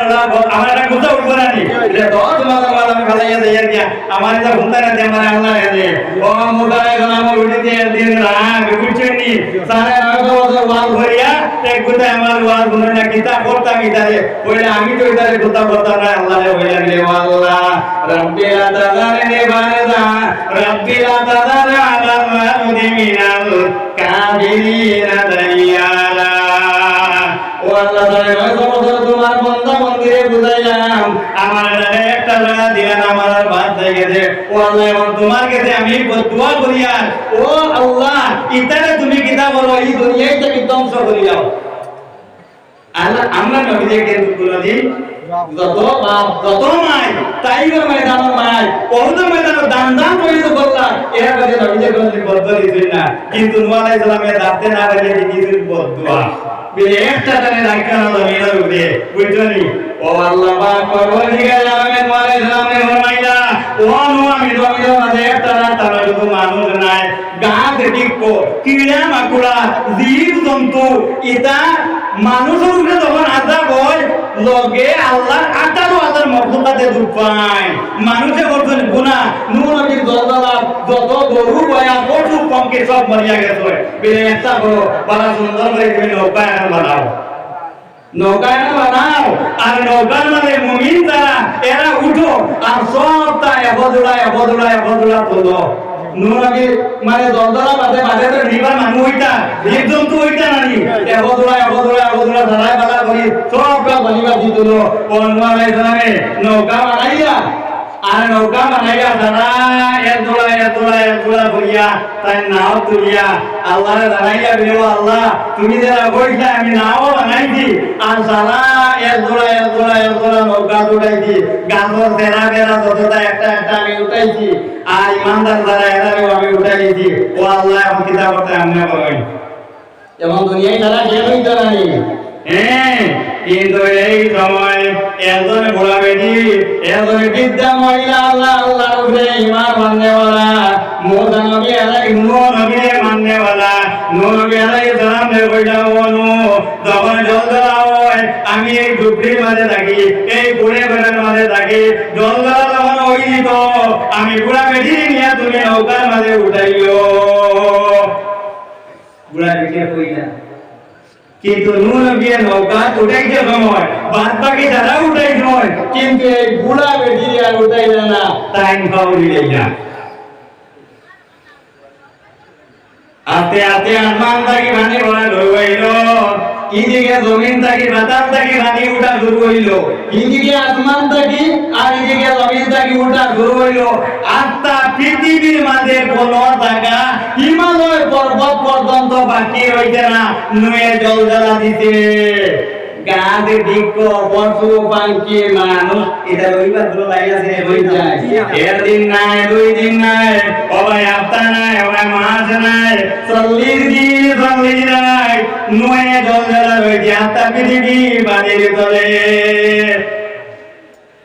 আমার একটা কথা উঠবো না নি এটা 10 মাস আমি খালাইয়া দেয়া দিয়া আমার এটা ঘুমতা না দিয়ে আমার আল্লাহ এনে ও মুসা আলাইহিস সালাম উঠে দিয়ে দিন রাত বুঝছেন নি 9.5 বছর ওয়াজ করিয়া এক কথা আমার ওয়াজ গুলো না কিতাব পড়তাম ইদারে কইলে আমি তো ইদারে কথা বলতাম না আল্লাহ বলেন রে আল্লাহ রাব্বিল তাযারনি বারদা রাব্বিল তাযার আলা মাদি মিনাল কাবিরিনা দাইয়ালা ও আল্লাহ তাআলা 9 বছর তোমার বান্দা মন্দিরে বুঝাইলাম আমার একটা জায়গা দিলেন আমার বাদ হয়ে গেছে ও আল্লাহ এবং তোমার কাছে আমি দোয়া করি আর ও আল্লাহ ইতারে তুমি কিতাব বলো এই দুনিয়ায় থেকে ধ্বংস করে দাও আল্লাহ আমরা নবীদের কিন্তু কোনদিন যত মাই তাইবার ময়দান মাই ওহুদের ময়দান দান করে তো বললাম এর কাছে নবীদের কোনদিন বদদুয়া দিছেন না কিন্তু নূহ আলাইহিস সালামের দাঁতে না বলে দিয়েছেন বদদুয়া বিলে একটা জানে রাখা না জমিনের উপরে বুঝছনি ও আল্লাহ পাক পরওয়ারদিগার আলামিন নূহ আলাইহিস সালামে ফরমাইলা ও নূহ আমি জমিনের মাঝে একটা না তারা শুধু মানুষ নাই গাছ টিকো কিড়া মাকুড়া জীব জন্তু এটা মানুষের উপরে যখন আযাব হয় লগে আল্লাহর 18,000 মখলুকাতে দুঃখ পায় মানুষে করছেন গুনাহ নূহ নবীর দলদলা যত গরু বয়া পশু কমকে সব মরিয়া গেছে বিলে একটা বড় বড় সুন্দর করে তুমি নৌকা বানাও আর নৌকার মানে মুমিন যারা এরা উঠো আর সবটা এবদুলা তোলো নূহ নবী মানে দলদলা বাদে তো রিবা মানুষ হইতা জীব জন্তু হইতা নানি এবদুলা ধারায় বালা করি সবটা বানিবা দিতুলো ও নূহ আলাইহিস সালামে নৌকা বানাইয়া আর নৌকা বানাইয়া তারা এতলা করিয়া তাই নাও তুলিয়া আল্লাহরে জানাইয়া দিও আল্লাহ তুমি যারা কইলা আমি নাও বানাইছি আর সারা এতলা নৌকা উঠাইছি গাছর তেরা যতটা একটা আমি উঠাইছি আর ইমানদার যারা এরাও আমি উঠাইছি ও আল্লাহ এখন কিতাব করতে আমনে বলেন এবং দুনিয়ায় তারা শেষ হইতে নানি কিন্তু এই সময় একজন বুড়া বেটি একজন বিদ্যা মহিলা আল্লাহর উপরে ঈমান মাননেওয়ালা মুসা নবী নূহ নবী মাননেওয়ালা নূহ নবী আলাইহিস সালাম রে কইলা ও নূহ যখন জল জ্বালাও আমি এই ঝুপড়ির মাঝে থাকি এই কুড়ে ঘরের মাঝে থাকি জল জ্বালা যখন ওই দিত আমি বুড়া বেটি নিয়ে তুমি নৌকার মাঝে উঠাইও বুড়া বেটি কইলা কিন্তু নূহ নবী নৌকা উঠাইতে সময় বাদ বাকি যারা উঠাই সময় কিন্তু এই বুড়া বেটি আর উঠাইল না টাইম পাউলি না আতে আতে আসমান থাকি পানি ভরা শুরু হইল ইদিকে জমিন থাকি বাতাস থাকি পানি উঠা শুরু হইল ইদিকে আসমান থাকি আর ইদিকে জমিন থাকি উঠা শুরু হইল আত্মা পৃথিবীর মাঝে কোন জায়গা হিমালয় পর্বত পর্যন্ত বাকি রইছে না নুয়ে জল জ্বালা দিতে গাছে বৃক্ষ পশু পাখি মানুষ এটা রইবার গুলো লাইন আছে হয়ে যায় এর দিন নাই দুই দিন নাই ওই হপ্তা নাই ওই মাস নাই 40 দিন 40 নাই নুয়ে জল জ্বালা রয়েছে আত্মা পৃথিবী বাড়ির তলে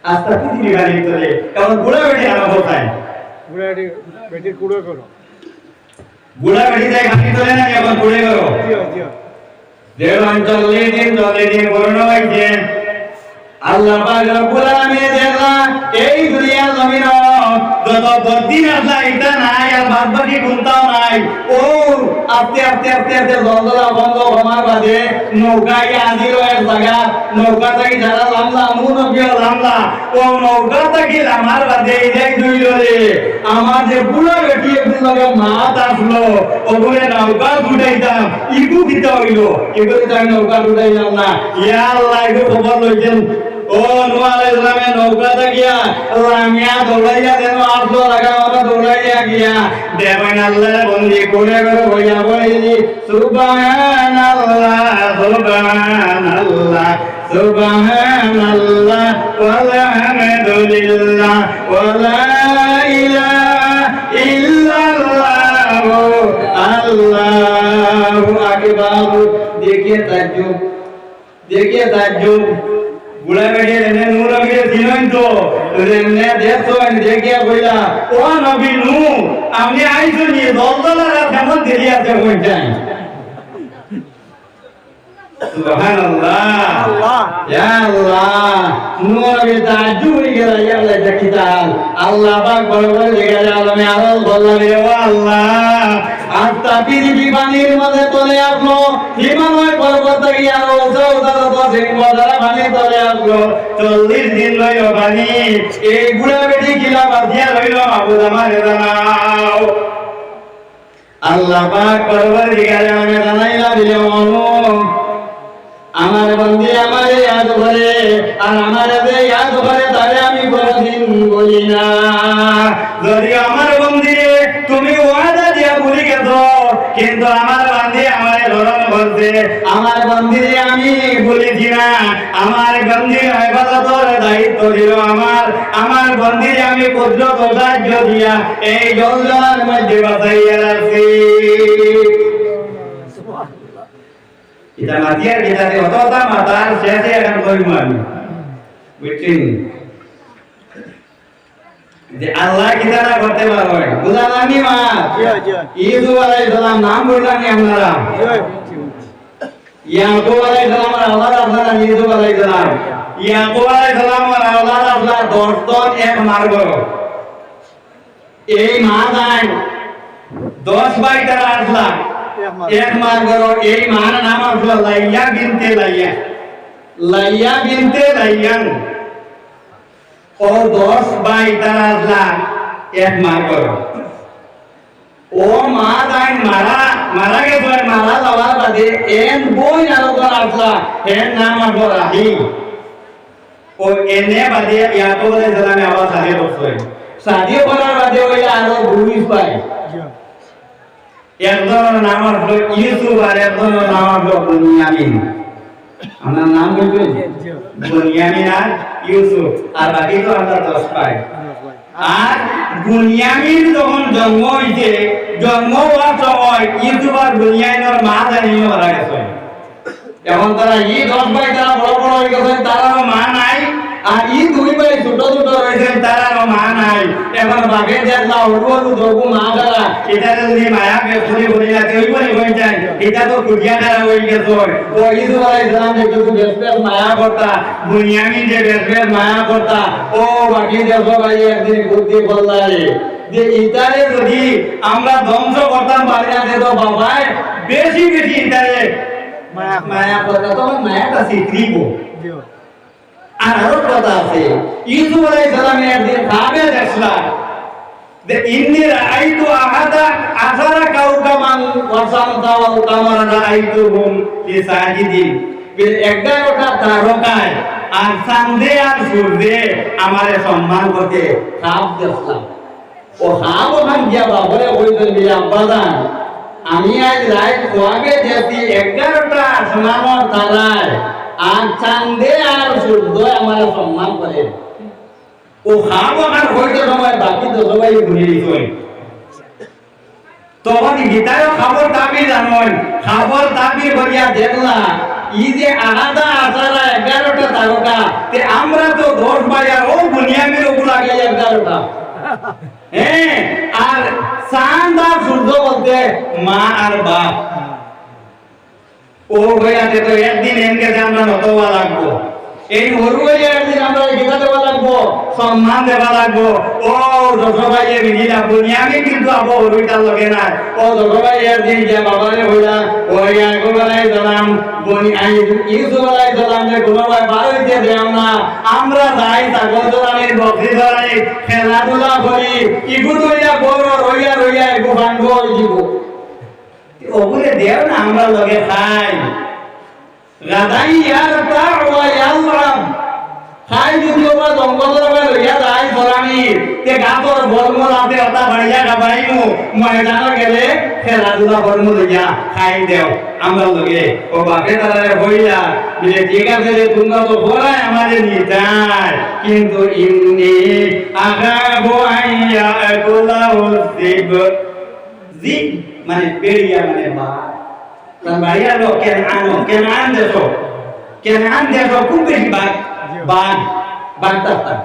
আত্মা পৃথিবী বাড়ির তলে কারণ বুড়া বেটি আমার কোথায় বুড়া বেটি কুড়ে করো বুড়া বেটি যায় ঘাটি তলে না এখন কুড়ে করো দেড় অঞ্চলে দিন পূর্ণ হয়েছে আল্লাহ পাক রব্বুল আলামিন দেখলাম এই দুনিয়া জমিন যত বদিন আসলা এটা নাই আর বাদ বাকি কোনটাও নাই ও আস্তে আস্তে আস্তে আস্তে জলদলা বন্ধ হওয়ার বাদে নৌকায় আজিল এক জায়গা নৌকা থেকে যারা লামলা মুন বিয়া লামলা ও নৌকা থেকে আমার বাদে এই যে দুই রে আমার যে বুড়া বেটি একদিন লগে মাত আসলো ওগুলো নৌকা উঠাইতাম ইগু দিতে হইল এগুলো তাই নৌকা উঠাইলাম না ইয়া আল্লাহ এগুলো খবর লইছেন ও নূহ আলাইহিস সালামের নৌকা থাকিয়া লামিয়া দৌড়াইয়া দেন আসলো লাগা ওরা দৌড়াইয়া গিয়া দেবেন আল্লাহ বন্দি করে করে হইয়া বলি সুবহানাল্লাহ সুবহানাল্লাহ সুবহানাল্লাহ ওয়ালহামদুলিল্লাহ ওয়ালা ইলাহা ইল্লাল্লাহ আল্লাহু আকবার देखिए ताज्जुब বুড়া বেটি রে নূহ নবী দিলেন তো রেনে দেখো দেখিয়া কইলা ও নবী নূহ আপনি আইছো নি দলদলারা কেমন দেরি আছে কই যাই সুবহানাল্লাহ আল্লাহ ইয়া আল্লাহ নূহ নবী তাজ্জুব হয়ে গেল ইয়া আল্লাহ দেখিতাল আল্লাহ পাক বলবল গেল আলমে আরল বললেন ও আল্লাহ আত্মা পৃথিবী পানির মাঝে তলে আসলো হিমালয় পর্বত থেকে আরো উঁচা উঁচা যত সিংহ দ্বারা পানির তলে আসলো 40 দিন লইল পানি এই বুড়া বেটি খিলা বাঁধিয়া লইল মাবুদ আমার জানাও আল্লাহ পাক পরবর দিগারে আমি জানাইলা দিলে আমার বন্দি আমারে ইয়াদ করে আর আমারে যে ইয়াদ করে তারে আমি কোনদিন বলি না যদি আমার বন্দি তুমি ওয়াদা দিয়া ভুলে গেছো কিন্তু আমার বন্দি আমারে ধরন করছে আমার বন্দি আমি বলেছি না আমার বন্দি হেফাজতের দায়িত্ব দিল আমার বন্দি আমি কুদরত ও সাহায্য দিয়া এই জলজলার মধ্যে বাঁচাইয়া রাখছি এটা মাতিয়ার যেটাতে অতটা মাতার শেষে এখন কইব আমি বুঝছেন যে আল্লাহ কিতারা করতে পারবে বুঝালানি মা ইউসুফ আলাইহিস সালাম নাম বললানি আপনারা ইয়াকুব আলাইহিস সালামের আওলাদ আপনারা ইউসুফ আলাইহিস সালাম ইয়াকুব আলাইহিস সালামের আওলাদ আপনারা 10 জন এক মার্গ এই মা দান 10 ভাই তারা আসলা এক মার করো এই মার নাম আসলো লাইয়া বিনতে লাইয়ান ও 10 ভাই তারা আসলা এক মার করো ও মা দাইন মারা গেছে মারা যাওয়ার বাদে এন বই আলোচনা আসলা এর নাম আসলো রাহিম ও এনে বাদে ইয়াকুব আলাইহিস সালামে আবার শাদি করার বাদে ওই আরো 2 ভাই একজনের নাম হলো ইউসুফ আর একজনের নাম হলো বুনিয়ামিন আমার নাম বলবেন বুনিয়ামিন আর ইউসুফ আর বাকি তো আমরা 10 পাই আর বুনিয়ামিন যখন জন্ম হইছে জন্ম হওয়ার সময় ইউসুফ আর বুনিয়ামিনের মা জানিয়ে মারা গেছে এখন তারা এই 10 ভাই তারা বড় বড় হয়ে গেছে তারা মা নাই আর ই দুই ভাই ছোট ছোট রয়েছেন তারারও মা নাই এখন বাঘের দেখলা হলু হলু দরবু মা দ্বারা এটা যদি মায়া বেসুরি বলি না কেউ বলে হয়ে যায় এটা তো কুটিয়া দ্বারা হয়ে গেছে ও ইসু আলাইহিসসালাম যে কিছু বেসপেস মায়া করতা বুনিয়ামিন যে বেসপেস মায়া করতা ও বাকি দেখো ভাই একদিন বুদ্ধি বললাই যে ইতারে যদি আমরা ধ্বংস করতাম পারি না তো বাবাই বেশি বেশি ইতারে মায়া করতা তখন মায়াটা শিখিব আর আরো কথা আছে ইসু আলাইহিসসালাম একদিন খাবে দেখলা যে ইন্নী রাআইতু আহাদা আসারা কাউকামান ওয়াসামতা ওয়াল কামারা রাআইতুহুম লিসাজিদিন 11টা তারকায় আর চাঁদে আর সূর্যে আমারে সম্মান করতে খাব দেখলাম ও খাব ওখান গিয়া বাবরে কইতেন বলে আব্বাজান আমি আজ রাত খোয়াবে দেখি 11টা আসমানের তারায় আর চাঁদে আর সূর্য আমারে সম্মান করে ও খাব ওখান হইতে সময় বাকি তো সবাই ঘুরে দিছেন তখন গীতায় খবর দাবি জানেন খবর দাবি করিয়া দেখলা ই যে আলাদা আসারা 11টা তারকা তে আমরা তো 10 বাজার ও বুনিয়ামের উপর আগে 11টা হ্যাঁ আর চাঁদ আর সূর্য বলতে মা আর বাপ ও হইয়াতে তো একদিন এনকে আমরা নতবা লাগবো এই হরু হইয়া একদিন আমরা গীতা দেওয়া লাগবো সম্মান দেওয়া লাগবো ও দশভাইয়ের বিধিটা বুনিয়ামি কিন্তু আবো হরুইটার লগে না ও দশভাইয়ের দিন যে বাবারে হইলা ওই একবারে দিলাম বনি ইসু আলাইহিস সালাম যে কোনোভাবে বার হইতে দেও না আমরা যাই ছাগল চড়ানির বকরি চড়ানি খেলাধুলা করি ইগু তৈয়া বড় রইয়া রইয়া এগু ভাঙ্গ হয়ে যাব ওগুলো দেও না আমরা লগে খাই গাদাই ইয়ারতা ওয়া ইয়ালরাব খাই যদি ওরা জঙ্গলের মধ্যে লইয়া যায় চড়ানি তে গাতর বলমল আছে ওটা বাড়িয়া গাবাইমু ময়দানে গেলে খেলাধুলা করমু লইয়া খাই দেও আমরা লগে ও বাপে তারারে হইলা বলে ঠিক আছে রে তোমরা তো বলাই আমাদের নিতাই কিন্তু ইন্নি আগাবু আইয়া আকুলাহু যিব যিব মানে বেরিয়া মানে বা কারণ বাড়িয়া লোক কেনান দেশো খুব বেশি বাঘ তার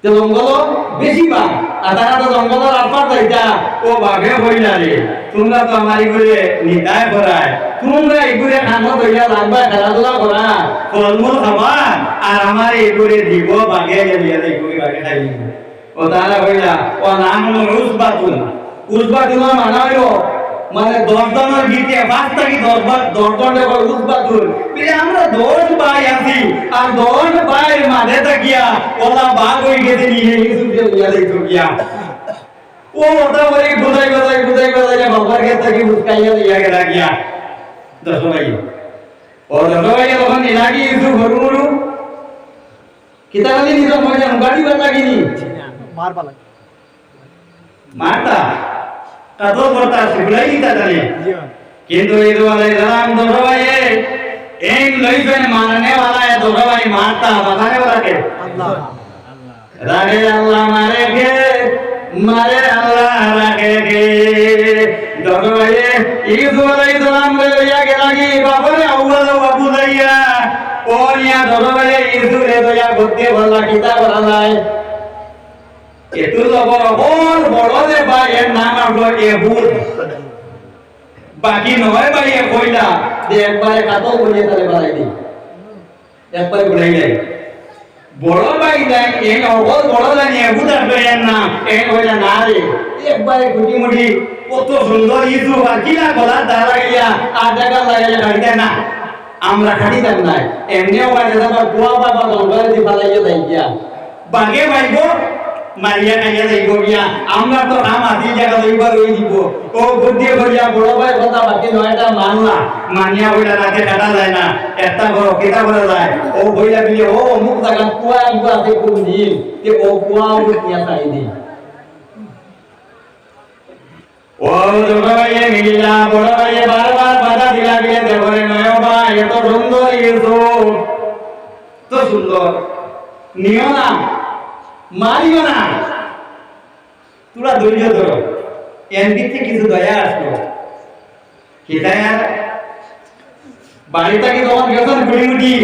জঙ্গল বেশি বাঘ আর তারা তো জঙ্গলের আপার যাইতা ও বাঘে হইলা রে তোমরা তো আমার এগুলো নিতায় করায় তোমরা এগুলো খানো হইয়া লাগবা খেলাধুলা করা ফলমূল খাবা আর আমার এগুলো দিব বাঘে গেলিয়া এগুলি বাঘে খাই ও তারা হইলা ও নাম হলো উসবাতুন মানা হইল মানে 10 জনের ভিতরে 5 থেকে 10 জনের উসবাতুন আমরা 10 ভাই আছি আর 10 ভাইয়ের মাঝে থাকিয়া ওলা বাঘ হয়ে গেছে নিয়ে ইসুকে লইয়া যাইতো গিয়া ও ওটা বলে বুঝাই বাবার কাছে থেকে মুস্কাইয়া দিয়া গেলা গিয়া দশ ভাই তখন নিলাগি ইসু ঘরু ঘরু কিতাবালি নিজাম হয়ে গাড়ি বাতাগিনি মারতা কাদর করতা সেগুলাই দিতা জানে কিন্তু এই দোয়ালে সালাম দোরবাইয়ে এই লইবেন মারনে वाला है দোরবাই মারতা বাতানে वाला के রাগে আল্লাহ মারে আল্লাহ রাগে গে দোরবাইয়ে ইসু আলাইহিস সালাম লইয়া গেলাগি বাবারে আউয়াল বাবু লইয়া ও নিয়া দোরবাইয়ে ইসু রে দয়া গদ্দে ভালা কিতাব আলাই এত বড় যে ভাই এর নাম হলো এহুদ বাকি নয় ভাই এ কইলা যে একবারে কাতল বলিয়ে তারে বাড়াই দি একবারে বুঝাই যায় বড় ভাই নাই এই অবল বড় জানি এহুদ আসবে এর নাম এই কইলা না রে একবারে গুটি মুটি কত সুন্দর ইসু আর কিলা গলা দাঁড়া গিয়া আর জায়গা লাগাইয়া গাড়িতে না আমরা খাটি দেন নাই এমনিও বাইরে যাবা কুয়া বাবা জঙ্গলে দি ফালাইয়া যাই গিয়া বাগে ভাইগো মারিয়া খাইয়া যাইব গিয়া আমরা তো নাম আদি জায়গা লইবার ওই দিব ও বুদ্ধি করিয়া বড় ভাই কথা বাকি নয়টা মানলা মানিয়া বইলা রাতে কাটা যায় না একটা বড় কেটা বড় যায় ও বইলা বিলে ও অমুক জায়গা কুয়া আইবা আছে কোন দিন যে ও কুয়া উঠ নিয়া ছাড়ি দি ও ছোট ভাইয়ে মিলিলা বড় ভাইয়ে বারবার বাধা দিলা গিয়ে দেবরে নয় ভাই এত সুন্দর ইউসুফ তো সুন্দর নিও না মারিও না তোরা ধৈর্য ধরো এর দিকে কিছু দয়া আসলো কেটায় বাড়িটাকে তখন গেছেন ঘুরি উঠি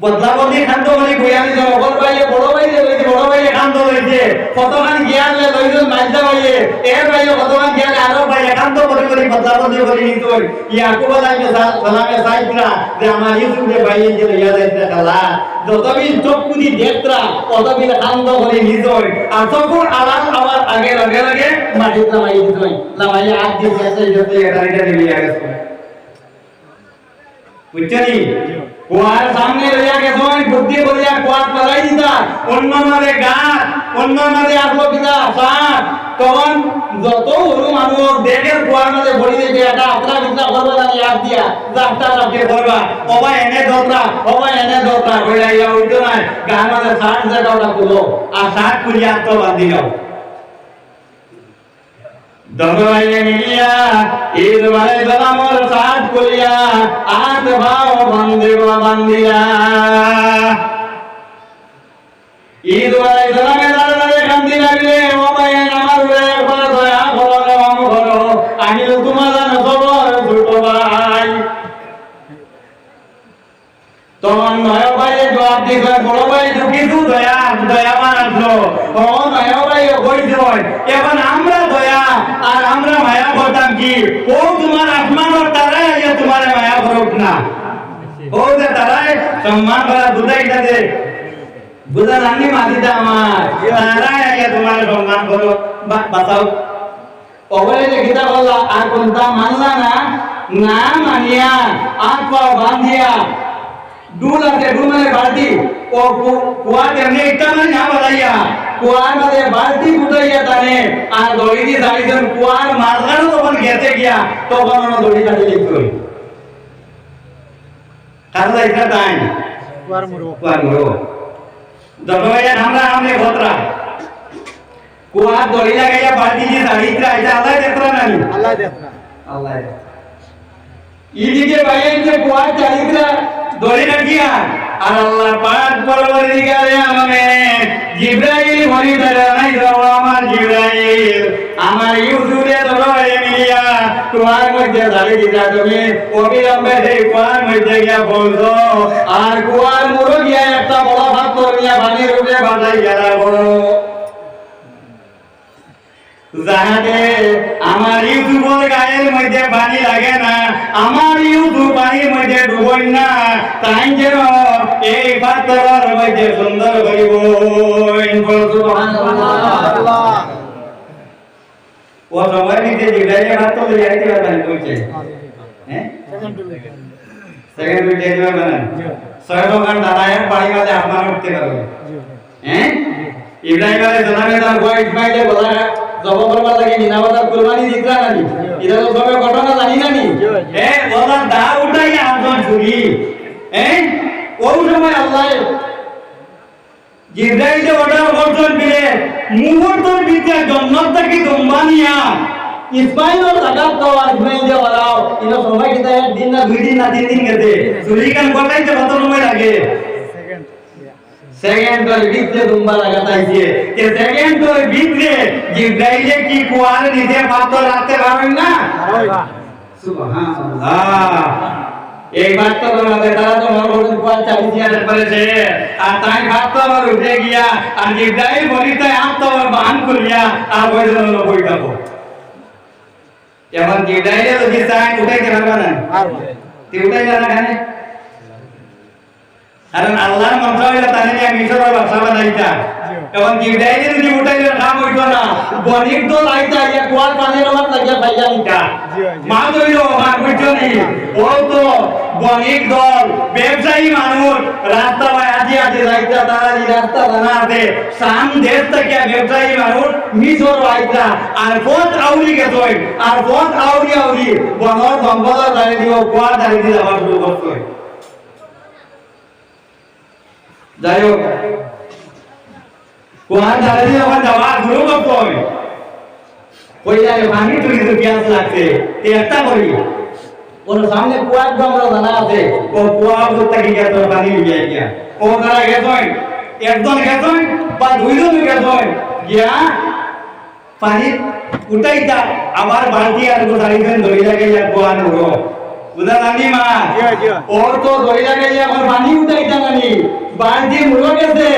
বদলাবদি খান্ত বলি বয়ানি যে অগর বাইয়ে বড় বাইয়ে লইছে বড় বাইয়ে খান্ত লইছে কতখান জ্ঞান লইছে মাইজা বাইয়ে এর বাইয়ে কতখান জ্ঞান আরো বাইয়ে খান্ত বলি বলি বদলাবদি বলি নিতই ইয়াকুব আলাইহিস সালামে সাইদরা যে আমার ইউসুফে বাইয়ে যে লইয়া যাইতে খালা যতবিন চক্ষুদি দেখরা ততবিন খান্ত বলি নিতই আর তখন আলাল আবার আগে লগে লগে মাটিতে নামাই দিতই নামাই আগ দিয়ে গেছে যত এটা নিয়ে গেছে বুঝছনি কুয়ার সামনে লইয়া গেছন বুদ্ধি বলিয়া কুয়ার ফলাই দিতা অন্য মাঝে গাছ অন্য মাঝে আসলো কিনা সাপ তখন যত হরু মানুষ দেখে কুয়ার মাঝে ভরি দেবে এটা আত্রা বিদ্যা করবা জানি আপ দিয়া যাত্রা রাখতে করবা ওবা এনে দোতরা কইলা ইয়া উঠতো না গান মাঝে ষাট জায়গাটা তুলো আর ষাট কুলিয়া তো বাঁধি নাও দবাইয়ে মিলিয়া ঈদ বারে দলামর সাত কুলিয়া আত ভাও বান্দিয়া ঈদ বারে দলামে দাঁড়ালে কান্দি লাগলে ও ভাই আমার একবার দয়া করো রহম করো আমি তোমার নজর ছোট ভাই তখন নয় ভাইয়ে জবাব দিছে বড় ভাই কিছু দয়াবান আসলো ও নয় ভাই কইছে এখন আমরা দয়া আর আমরা মায়া করতাম কি ও তোমার আসমানের তারাই আইয়া তোমার মায়া করুক না ও যে তারাই সম্মান করা বুঝাইটা দে বুঝা জানি মাটিটা আমার তারাই আইয়া তোমার সম্মান করো বাঁচাও ওগুলো যে গীতা বললা আর কোনটা মানলা না মানিয়া আর পাও বান্ধিয়া ডুল আছে ডুল মানে বালতি ও কুয়া তেমনি একটা মানে না বাড়াইয়া কুয়ার মধ্যে বালতি ফুটাইয়া টানে আর দড়ি দিয়ে দাঁড়িয়েছেন কুয়ার মাঝখানে তখন গেছে গিয়া তখন ওরা দড়ি কাটে লিখত কারণ এটা টাইম কুয়ার মুড়ো দবাইয়া আমরা আমনে ভদ্রা কুয়ার দড়ি লাগাইয়া বালতি দিয়ে দাঁড়িয়েছে এটা আল্লাহ দেখরা নাই আল্লাহ ইদিকে বাইরে যে কুয়ার চালিয়েছে দড়ি রাখিয়া আর আল্লাহ পাক পরবর্তীকালে আমাকে জিবরাইল হরি দাঁড়াই দাও আমার জিবরাইল আমার ইউসুফে ধরে মিলিয়া তোমার মধ্যে দাঁড়িয়ে দিতা তুমি অবিলম্বে সেই কুয়ার মধ্যে গিয়া বলছো আর কুয়ার মুড়ো গিয়া একটা বড় ভাত করিয়া পানির উপরে বাঁধাই গেলা বড় যাহাতে আমার ইউসুফের গায়ের মধ্যে পানি লাগে না আমার ইউসুফ পানির মধ্যে ডুবই না তাই যেন এই পাত্রের মধ্যে সুন্দর করিব ও সময় নিতে জিগাইলে ভাত তো যাইতে পারবেন কইছে হ্যাঁ সেকেন্ড উইক দিতে পারবেন 6 দোকান দাঁড়ায় বাড়ি মাঝে আপনারা উঠতে পারবেন হ্যাঁ ইব্রাহিম আলাইহিস সালামের তার বয় ইসমাইলে বলা জব করবার লাগে নিনাবাদার কুরবানি দিতরা নানি এটা তো সবে ঘটনা জানি নানি ওরা দা উঠাই আজন ছুরি ওই সময় আল্লাহ জিবরাইলে অর্ডার করছেন বলে মুহূর্তের ভিতরে জান্নাত থেকে দম্বানিয়া ইসমাইলের লাগাত তো আর ইসমাইল যে ওরাও ইনো সময় কিতা একদিন না দুই দিন না তিন দিন গেছে ছুরি কান করতে কত সময় লাগে সেকেন্ডের ভিতরে দুম্বা লাগাতাইছে তে সেকেন্ডের ভিতরে জিবরাইলে কি কুয়ার নিচে পাথর রাখতে পারবেন না সুবহানাল্লাহ এই বাত তো আমাদের তারা তো মরবুল কুয়ার চালিয়ে আর পড়েছে আর তাই ভাত তো আমার উঠে গিয়া আর জিবরাইল বলিতে আপ তো বান করিয়া আর বইজন বই যাবো এখন জিবরাইলে যদি চাই উঠাইতে পারবে না তে উঠাই না কেন কারণ আল্লাহর মন্ত্র হইলো তাহলে মিশরের ব্যবসা বানাইতা এবং জিবরাইলে যদি উঠাইলে কাম হইতো না বনিক দল আইতা ইয়া কুয়ার পানির আমার লাগিয়া পাইয়া নিতা মা ধরিল মা বুঝছনি ও তো বনিক দল ব্যবসায়ী মানুষ রাস্তা বাই আজি যাইতা তারা এই রাস্তা বানাতে সাম দেশ থেকে ব্যবসায়ী মানুষ মিশর আইতা আর পথ আউরি গেছই আর পথ আউরি বনর সম্পদ দাঁড়িয়ে দিব কুয়ার দাঁড়িয়ে দিয়ে যাওয়া শুরু করতো যাই হোক কুয়ার দাঁড়িয়ে আমার যাওয়া শুরু করতে হবে ওই যায় পানি তুই তো গ্যাস লাগছে তে একটা করি ওর সামনে কুয়ার জমরা জানা আছে ও কুয়া উঠতে গিয়ে তোর পানি নিয়ে গিয়া ও তারা গেছই একজন গেছই বা দুইজন গেছই গিয়া পানি উঠাইতা আবার বালতি আর গোটাইবেন ধরে লাগে কুয়ার মুড়ো বুঝা জানি মা জিয়া জিয়া ও তো ধরে লাগে যে আমার পানি উঠাইতা নানি বালতি মুড়ো গেছে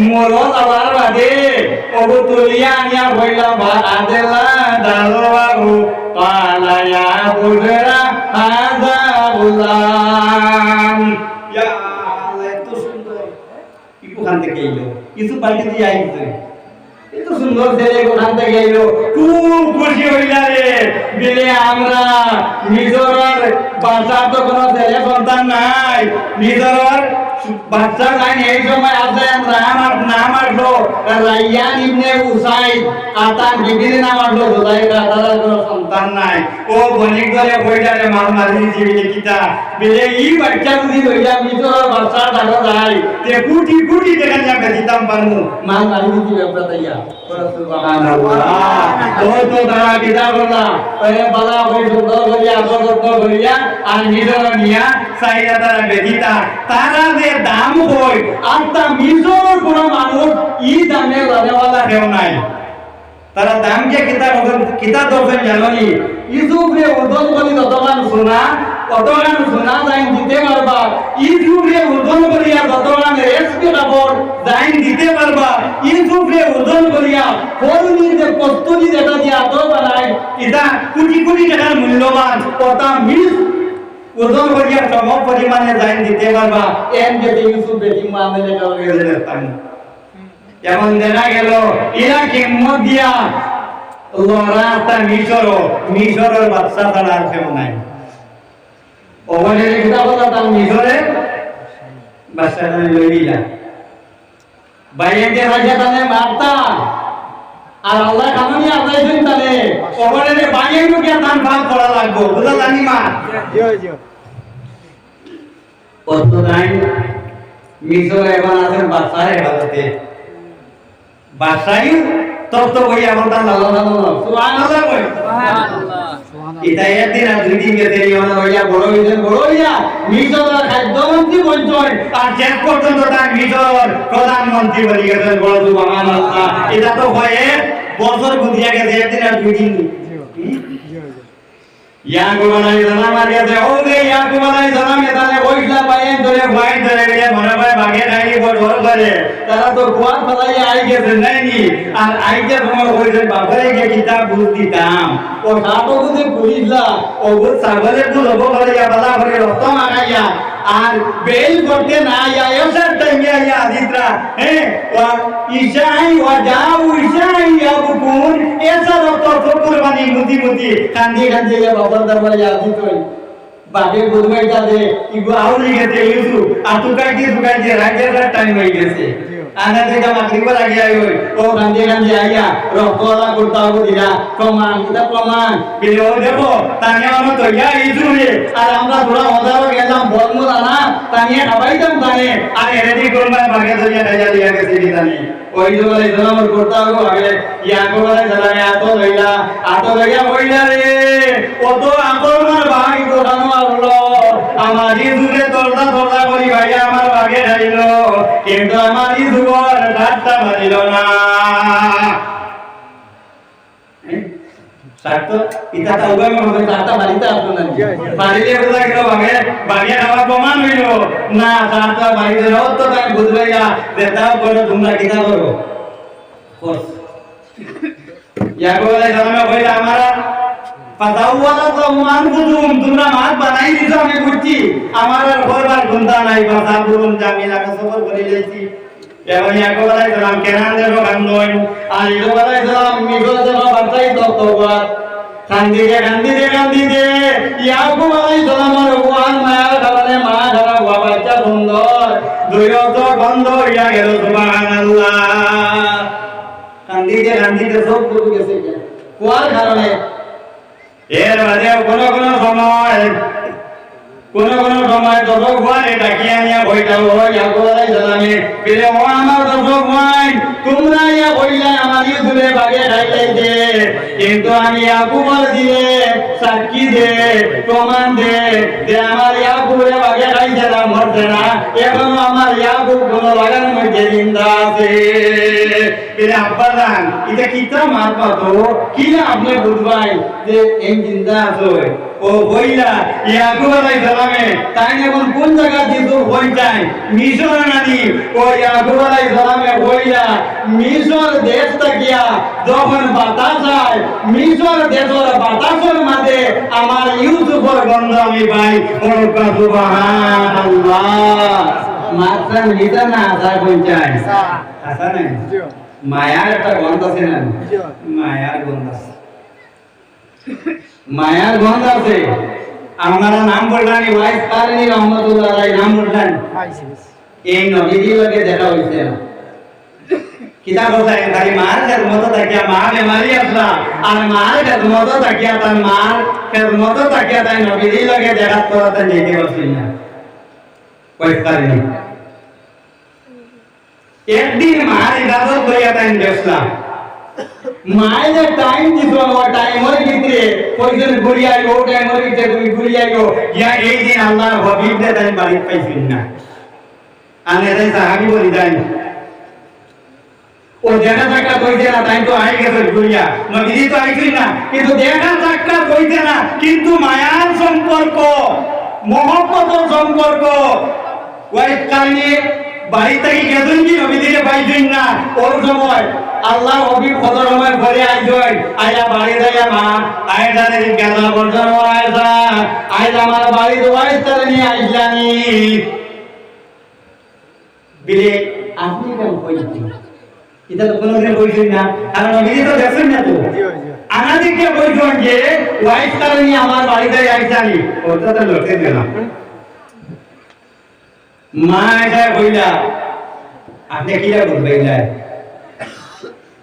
মোরো আবার বাদে ও তুলিয়া আনিয়া বইলা ভাত আদেলা দালো বাবু পালায়া বুঝরা হাজা বুলাম ইয়া আল্লাহ এত সুন্দর ইকু খান থেকে এলো কিছু বালতি দিয়ে আইছে এত সুন্দর ছেলে কোথান থেকে এলো খুব খুশি হইলা রে দিলে আমরা নিজের বাচ্চার তো কোনো ছেলে সন্তান নাই নিজের বাচ্চা নাই এই সময় আছে নাম আসলো রাইয়ান ইবনে উসাইদ আতান বিবির নাম আসলো জোদাই কাতার কোনো সন্তান নাই ও বনিক ধরে কইটারে মাল মারি দিবি কিতা বিলে এই বাচ্চা যদি হইলা নিজের বাচ্চা দাদা যায় তে কোটি কোটি টাকা নিয়ে বেচিতাম পারমু মাল মারি দিবি ব্যাপারটাইয়া সুবহানাল্লাহ ও তো দাঁড়া কিতা বললা এ বালা হই সুন্দর করিয়া আদর করিয়া আর নিজের নিয়া সাইরা তারা বেচিতা তারা যে দাম হয় আর তা মিজর কোনো মানুষ ই দামে লানেওয়ালা কেউ নাই তারা দাম কে কিতা দরবেন জানি ইউটিউবে ওজন করি ততগান সোনা দাইন দিতে পারবা ইউটিউবে ওজন করিয়া ততগান রেসপি কাপড় দাইন দিতে পারবা ইউটিউবে ওজন করিয়া ফলনির যে কস্তুরি যেটা দিয়ে আদর বানায় এটা কোটি কোটি টাকার মূল্যবান ওটা মিস ওজন করিয়া সম পরিমাণে দাইন দিতে পারবা এম যদি ইউটিউব বেটিং মামলে গেলে দেখতাম যেমন দেখা গেল এরা কিম্মত দিয়া লড়াটা মিশরের বাচ্চা ছাড়া আর কেউ নাই অবনের কিতাব তার মিশরের বাচ্চাটা লইলা বাইরে রাজা তানে মারতা আর আল্লাহ কানুনি আদায়ছেন তানে অবনের বাইরে কে দান ভাগ করা লাগবে বুঝা জানি মা জিয়া জিয়া কত টাইম মিশরে এখন আছেন বাচ্চার হেফাজতে বাসাই তত বই আমার তার আল্লাহ সুবহানাল্লাহ কই সুবহানাল্লাহ এটা একদিন আর দুই দিন গেছে ইওনা হইয়া বড় হইয়া মিশরের খাদ্যমন্ত্রী বলছেন আর শেষ পর্যন্ত তার মিশরের প্রধানমন্ত্রী বলি গেছেন বড় সুবহানাল্লাহ এটা তো হয় বছর গুজিয়া গেছে একদিন আর দুই দিন ইয়াকুব আলাইহিস সালাম আরিয়াতে ওগে ইয়াকুব আলাইহিস সালাম এখানে ওইলা পায়েন ধরে ভাই ধরে গেলে মনে হয় ভাগে খাইনি বড় করে তারা তো কুয়ার ফলাই আই গেছে নাইনি আর আইতে তোমার কইছেন বাবারে কে কিতাব বুঝ দিতাম ও সাতো বুঝে পুলিশলা ও বুঝ সাগরে তো লব করে ইয়া বালা করে রক্ত মাগাইয়া আর বেল করতে না ইয়া এসার টাইমে ইয়া আজিত্রা ওয়া ইশাই ওয়া যাও ইশাই ইয়াবুকুন এসা রক্ত কুরবানি মুদি কান্দি ইয়া বাবার দরবারে আজিত বাগে বুঝবাইতা দে ইগো আউলি গেছে ইউসু আতুকাই দিয়ে রাগের টাইম হয়ে গেছে আনা থেকে মাগরিব লাগি আইই ও কান্দি আইয়া রক্তলা করতে হবে দিরা প্রমাণ এটা প্রমাণ বিলে ও দেখো তানিয়া আমরা তো ইয়া ইজুরে আর আমরা পুরো হজারো গেলাম বলমুলা না তানিয়া খাবাইতাম তানে আর এরেদি করবা বাগে ধরিয়া দিয়া গেছে দিতানি ওই জলে জলামর করতে হবে আগে ইয়াকুব আলাইহিস সালাম আতো লইয়া হইলা রে কত আকরমার ভাই দোকানো আসলো আমারই দূরে দরজা করি ভাই আমার ভাগে খাইলো কিন্তু আমারই দুবার ঠাট্টা মারিল না সাতো ইতা তাওবা মনে ঠাট্টা মারিতে আসলো না মারিলে বলা গেল ভাগে খাওয়া প্রমাণ হইল না ঠাট্টা মারিতে তো তাই বুঝবাইয়া দেতাও করো তোমরা কিনা করো ইয়াকুব আলাইহিস সালাম কইলা আমারা ফাদাওয়ালা জামান বুজুম তোমরা মাত বানাই দিছো আমি বুঝছি আমার আর ঘরবার গুন্তা নাই বাসা বুলুম জামিল আমি সবর করে লইছি এবং ইয়াকুব আলাইহিস সালাম কেনান দেব কান্দন আর ইয়াকুব আলাইহিস সালাম মিগো দেব বাচ্চাই ততবাদ কান্দিতে ইয়াকুব আলাইহিস সালামের ওয়ান মায়ার কারণে মা ধরা হওয়া বাচ্চা সুন্দর দুইয়ত বন্ধ হইয়া গেল সুবহানাল্লাহ কান্দিতে সব ডুবে গেছে কোয়ার কারণে এর বাদে কোন সময় দর্শক ভাই ডাকিয়া নিয়া বইটাও ইয়াকুব আলাইহিস সালামে বলে ও আমার দর্শক ভাই তোমরা ইয়া বইলা আমার ইউসুফে বাগে খাইতে কিন্তু আমি ইয়াকুবের দিয়ে সাক্ষী দে প্রমাণ দে যে আমার ইয়াকুবের বাগে খাইছে না মরছে না এখন আমার ইয়াকুব কোন লাগার মধ্যে জিন্দা আছে বলে আব্বা জান এটা কিতা মার পাতো কি আপনি বুঝবাই যে এই জিন্দা আছে ও বইলা ইয়াকুব আলাইহিস সালামে তাই এখন কোন জায়গা দিতো হই যায় মিশর নানি ও ইয়াকুব আলাইহিস সালামে বইলা মিশর দেশ তাকিয়া যখন বাতাস যায় মিশর দেশের বাতাসের মাঝে আমার ইউসুফের গন্ধ আমি পাই বড় সুবহানাল্লাহ মাত্রা নিতা না আসা কই যায় আসা নাই মায়ার একটা গন্ধ আছে না মায়ার গন্ধ আছে মায়ার গন্ধ আছে আপনারা নাম বললেন ওয়াইস কারণী রহমতুল্লাহ আলাইহি নাম বললেন এই নবীজি লগে দেখা হইছে না কিতাব আছে খালি মার খেদমত থাকিয়া মা বেমারি আসলা আর মার খেদমত থাকিয়া তার মার খেদমত থাকিয়া তাই নবীজি লগে দেখা করতে নিতে পারছেন না ওয়াইস কারণী একদিন মার ইবাদত করিয়া তাই দেখলাম মায়ের টাইম দিছো ও টাইমের ভিতরে কইছেন ঘুরিয়া ও টাইমের ভিতরে তুমি ঘুরিয়া গো ইয়া এই দিন আল্লাহর হাবিব দে তাই বাড়ি পাইছেন না আনে তাই সাহাবী বলি যাই ও দেখা থাকা কইছে না তাই তো আই গেছে ঘুরিয়া নবীজি তো আইছেন না কিন্তু দেখা থাকা কইছে না কিন্তু মায়ার সম্পর্ক মহব্বতের সম্পর্ক ওই কারণে বাড়ি থেকে গেছেন কি নবীজিকে পাইছেন না ওর সময় আল্লাহ নবী কদর সময় ঘরে আইছেন আইয়া বাড়ি যাইয়া মা আয়দারে গেলা বর্জন আয়দা আইলা আমার বাড়ি দোয়াই করে নিয়ে আইলানি বিলে আপনি কেন কইছেন এটা তো কোনোদিন কইছেন না কারণ নবীজি তো দেখছেন না তো আনাদিকে কইছেন যে ওয়াইফ করে নিয়ে আমার বাড়ি যাই আইছানি ওটা তো লটে দিলাম মা এটা কইলা আপনি কিরা বলবেন না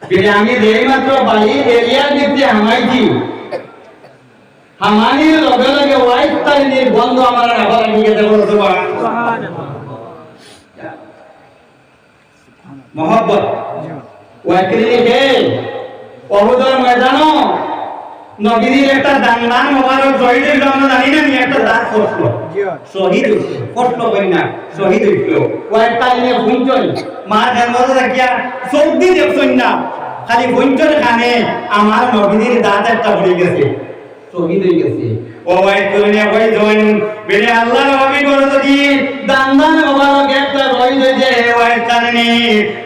বিলে আমি দেই মাত্র বাড়ি এরিয়ার ভিতরে হামাইছি হামানির লগে লগে ওয়াইফ তারিনীর বন্ধ আমার আবার নিয়ে দেব সুবহানাল্লাহ মোহাব্বত ওয়াইকরিনি কে ওহুদের ময়দানো নবীর একটা দানদান মোবারক শহীদের জন্য জানি না একটা দান করছিল শহীদ করছিল কইনা শহীদ হইছিল ওই তাইনে ফুঞ্চন মা জন্মতে দেখিয়া সৌদি দেখছন না খালি ফুঞ্চন খানে আমার নবীর দাঁত একটা পড়ে গেছে শহীদ হয়ে গেছে ও ওই তুলনে কই জন বেরে আল্লাহর নবী বলতো দি দানদান মোবারক একটা শহীদ হইছে ওই কারণে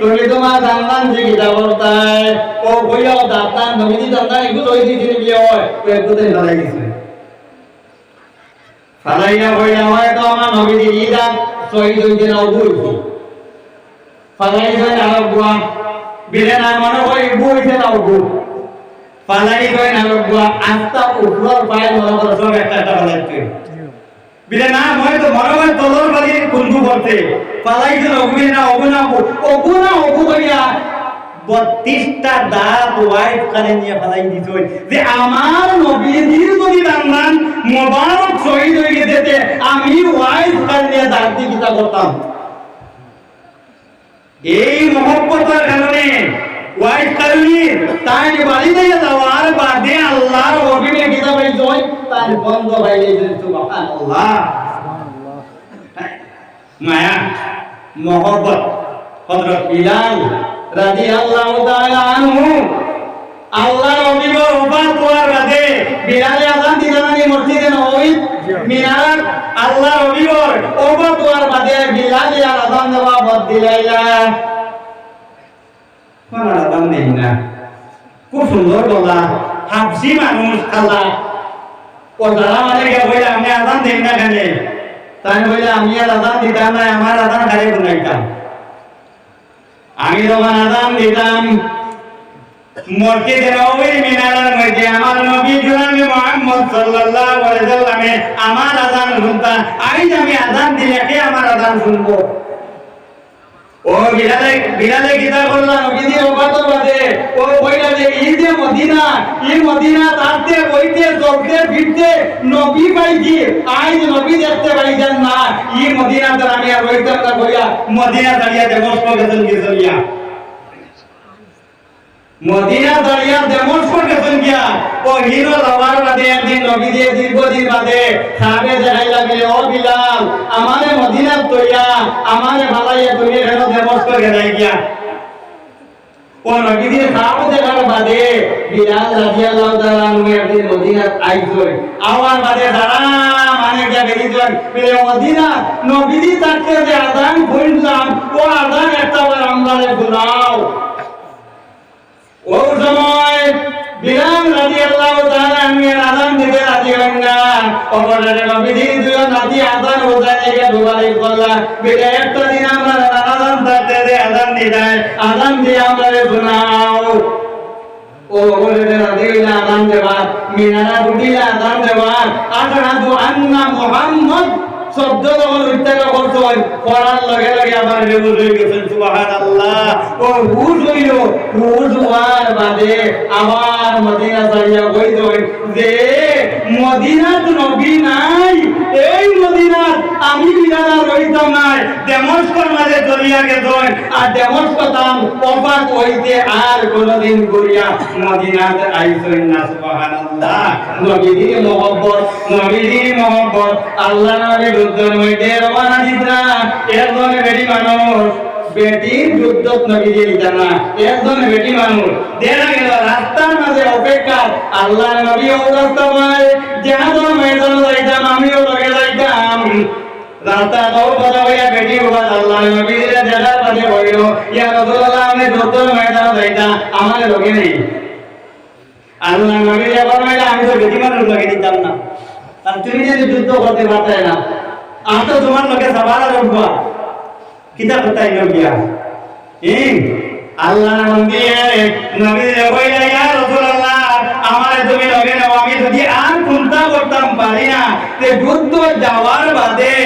তুমি তোমার দানদান জিগিতা করতাই ও কইয়া দাতান নবীর দানদান একটু শহীদ দিছিল কি হয় ওই একটু দিন লড়াই দিছে ফালাইয়া কইয়া হয় তো আমার নবীর ঈদাত শহীদ হইছে না বুঝছি ফালাই হয় না বুয়া বেরে না মনে হয় বুঝছে না বুঝ পালাই হয় না লোকগুলা আস্তা উপর পায় মনে সব একটা একটা পালাইছে বিলে না হয় তো মনে হয় তলর বাড়ি কুলকু করতে পালাইছে অগুনা অগু কইয়া 32টা দাঁত ওয়াইফ কানে নিয়ে পালাই দিছ যে আমার নবীজির যদি দান মোবারক শহীদ হয়ে গেছে আমি ওয়াইফ কানে নিয়ে দাঁত দিয়ে কিতা করতাম এই মহব্বতের কারণে ওয়াইফ কারণে তাই বাড়ি দিয়ে যাওয়ার বাদে আল্লাহর অভিনে কিতাব এই জয় তার বন্ধ হয়ে গেছে সুবহানাল্লাহ মায়া মোহব্বত হযরত বিলাল রাদিয়াল্লাহু তাআলা আনহু আল্লাহর অভিনে ওফাত হওয়ার বাদে বিলাল আযান দিলেন মসজিদে নববী মিনার আল্লাহর অভিনে ওফাত হওয়ার বাদে বিলাল আযান দেওয়া বাদ দিলাইলা কোন আদান নেই না খুব সুন্দর বলা হাফসি মানুষ আল্লাহ ও যারা মানে কে বলে আমি আদান দেই না কেন তাই বলে আমি আর আদান দিতাম না আমার আদান খালি বানাইতাম আমি যখন আদান দিতাম মসজিদে নববীর মিনারের মধ্যে আমার নবী জনাবে মুহাম্মদ সাল্লাল্লাহু আলাইহি ওয়াসাল্লামে আমার আদান শুনতা আজ আমি আদান দিলে কে আমার আদান শুনবো ও বিলালে কিতা করলা নবীজি ওবাতো বাদে ও কইলা যে এই যে মদিনা এই মদিনা তাতে কইতে চলতে ফিরতে নবী পাইছি আজ নবী দেখতে পাইছেন না এই মদিনা তো আমি আর রইতাম না কইয়া মদিনা দাঁড়িয়ে দেমস্ক গেছেন গিয়া মদিনা দাঁড়িয়ে দেমস্ক গেছেন গিয়া ও হিরো যাওয়ার বাদে একদিন নবীজি দীর্ঘদিন বাদে সাহাবে দেখাই লাগলে ও বিলাল আমারে মদিনা তৈয়া আমারে ভালাইয়া তুমি কেন দেমস্ক গেলাই গিয়া ও নবীদের খাওয়া দেখার বাদে বিলাল রাদিয়াল্লাহু তাআলা আনহু একদিন মদিনাত আইসই আওয়ার বাদে যারা মানে গিয়া বেরিয়েছেন বলে মদিনা নবীদি থাকতে যে আযান শুনলাম ও আযান একটা বার আমরারে শোনাও। ওই সময় বিলাল রাদিয়াল্লাহু তাআলা আনহু আযান দিতে রাজি হন না। অপরের নবীজি দুজন রাতি আযান ওজানে গিয়ে দুবারে বললা বলে একটা দিন আমরা আযান থাকতে যে আযান দিই আযান দিয়ে আমরারে শোনাও। ও বলে রাদিয়াল্লাহু আযান দেবার মিনারা দুটিলা আযান দেবার আশহাদু আন্না মুহাম্মদ শব্দ যখন উচ্চারণ করছেন পড়ার লগে লগে আবার বেহুশ হয়ে গেছেন সুবহানাল্লাহ। ও হুশ হইল, হুশ হওয়ার বাদে আবার মদিনা ছাড়িয়া কইছেন যে মদিনাত নবী নাই, এই মদিনাত আমি বিরানা রইতাম নাই। ডেমস্কর মাঝে চলিয়া গেছেন আর ডেমস্ক তাম অবাক হইতে আর কোনদিন ঘুরিয়া মদিনাত আইছেন না সুবহানাল্লাহ। নবীর মহব্বত, নবীর মহব্বত আল্লাহ নবী যুদ্ধের মধ্যে রওনা দিতরা একজন বেটি মানুষ বেটির যুদ্ধত নবী দিতা না একজন বেটি মানুষ দেখা গেল রাস্তার মাঝে অপেক্ষা আল্লাহ নবী অবস্থায় যেহাদর ময়দান যাইতাম আমিও লগে যাইতাম রাস্তা দৌড় কথা হইয়া বেটি বাবা আল্লাহ নবী দেখার মাঝে হইল ইয়া রাসূলুল্লাহ আমি যুদ্ধের ময়দান যাইতাম আমার লগে নেই। আল্লাহ নবী এবার আমি তো বেটি মানুষ লগে দিতাম না, আর তুমি যদি যুদ্ধ করতে পারতে না আমি তো তোমার লোকে সবার রব্বা কিতা কথাই নবিয়া আল্লাহ নবী নবী কইলা ইয়া রাসূলুল্লাহ আমার তুমি লগে নাও আমি যদি আর চিন্তা করতাম পারি না তে যুদ্ধ যাওয়ার বাদে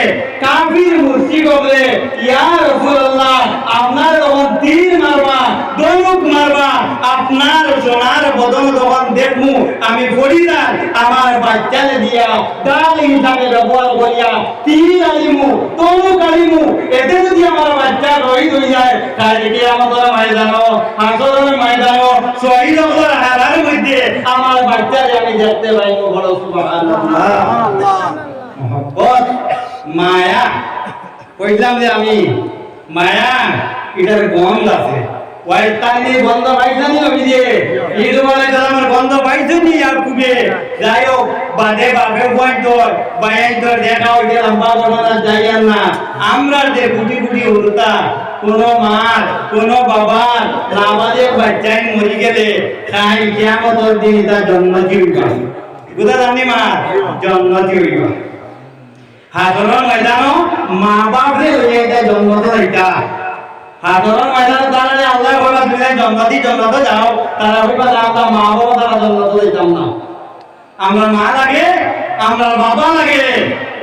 কাফির মুশরিক বলে ইয়া রাসূলুল্লাহ আপনার যখন তীর মারবা দৌড় মারবা আপনার সোনার বদন যখন দেখমু আমি ফরিদার আমার বাচ্চালে দিয়া ডাল হিসাবে ব্যবহার করিয়া তীর আলিমু তলুক আলিমু এতে যদি আমার বাচ্চা রহিত হয়ে যায় তাহলে কি আমাদের ময়দানো হাসরের ময়দানো শহীদ হওয়ার হারার মধ্যে আমার বাচ্চাকে আমি দেখতে পাইব। বড় সুবহানাল্লাহ। মহব্বত মায়া কইলাম যে আমি মায়া এটার গন্ধ আছে ওই তাইনি বন্ধ পাইছানি আমি দিয়ে ঈদ বলে আমার বন্ধ পাইছনি আর কুবে যাই হোক বাদে বাপে পয়েন্ট বাইন তো দেখা হইতে লম্বা বড়রা যাই না আমরা যে গুটি গুটি উড়তা কোন মার কোন বাবার নাবালিগ বাচ্চাই মরি গেলে খাই কিয়ামতের দিন তার জন্মতি হইবা বুঝা জানি মা জন্মতি হইবা হাজরের ময়দানো মা বাপরে হইয়া এটা জন্মত হইতা হাজরের ময়দানে তারা আল্লাহ বলা তুমি জন্মতি জন্মত যাও তারা হইবা আমরা মা বাবা তারা জন্মত হইতাম না আমরা মা লাগে আমরা বাবা লাগে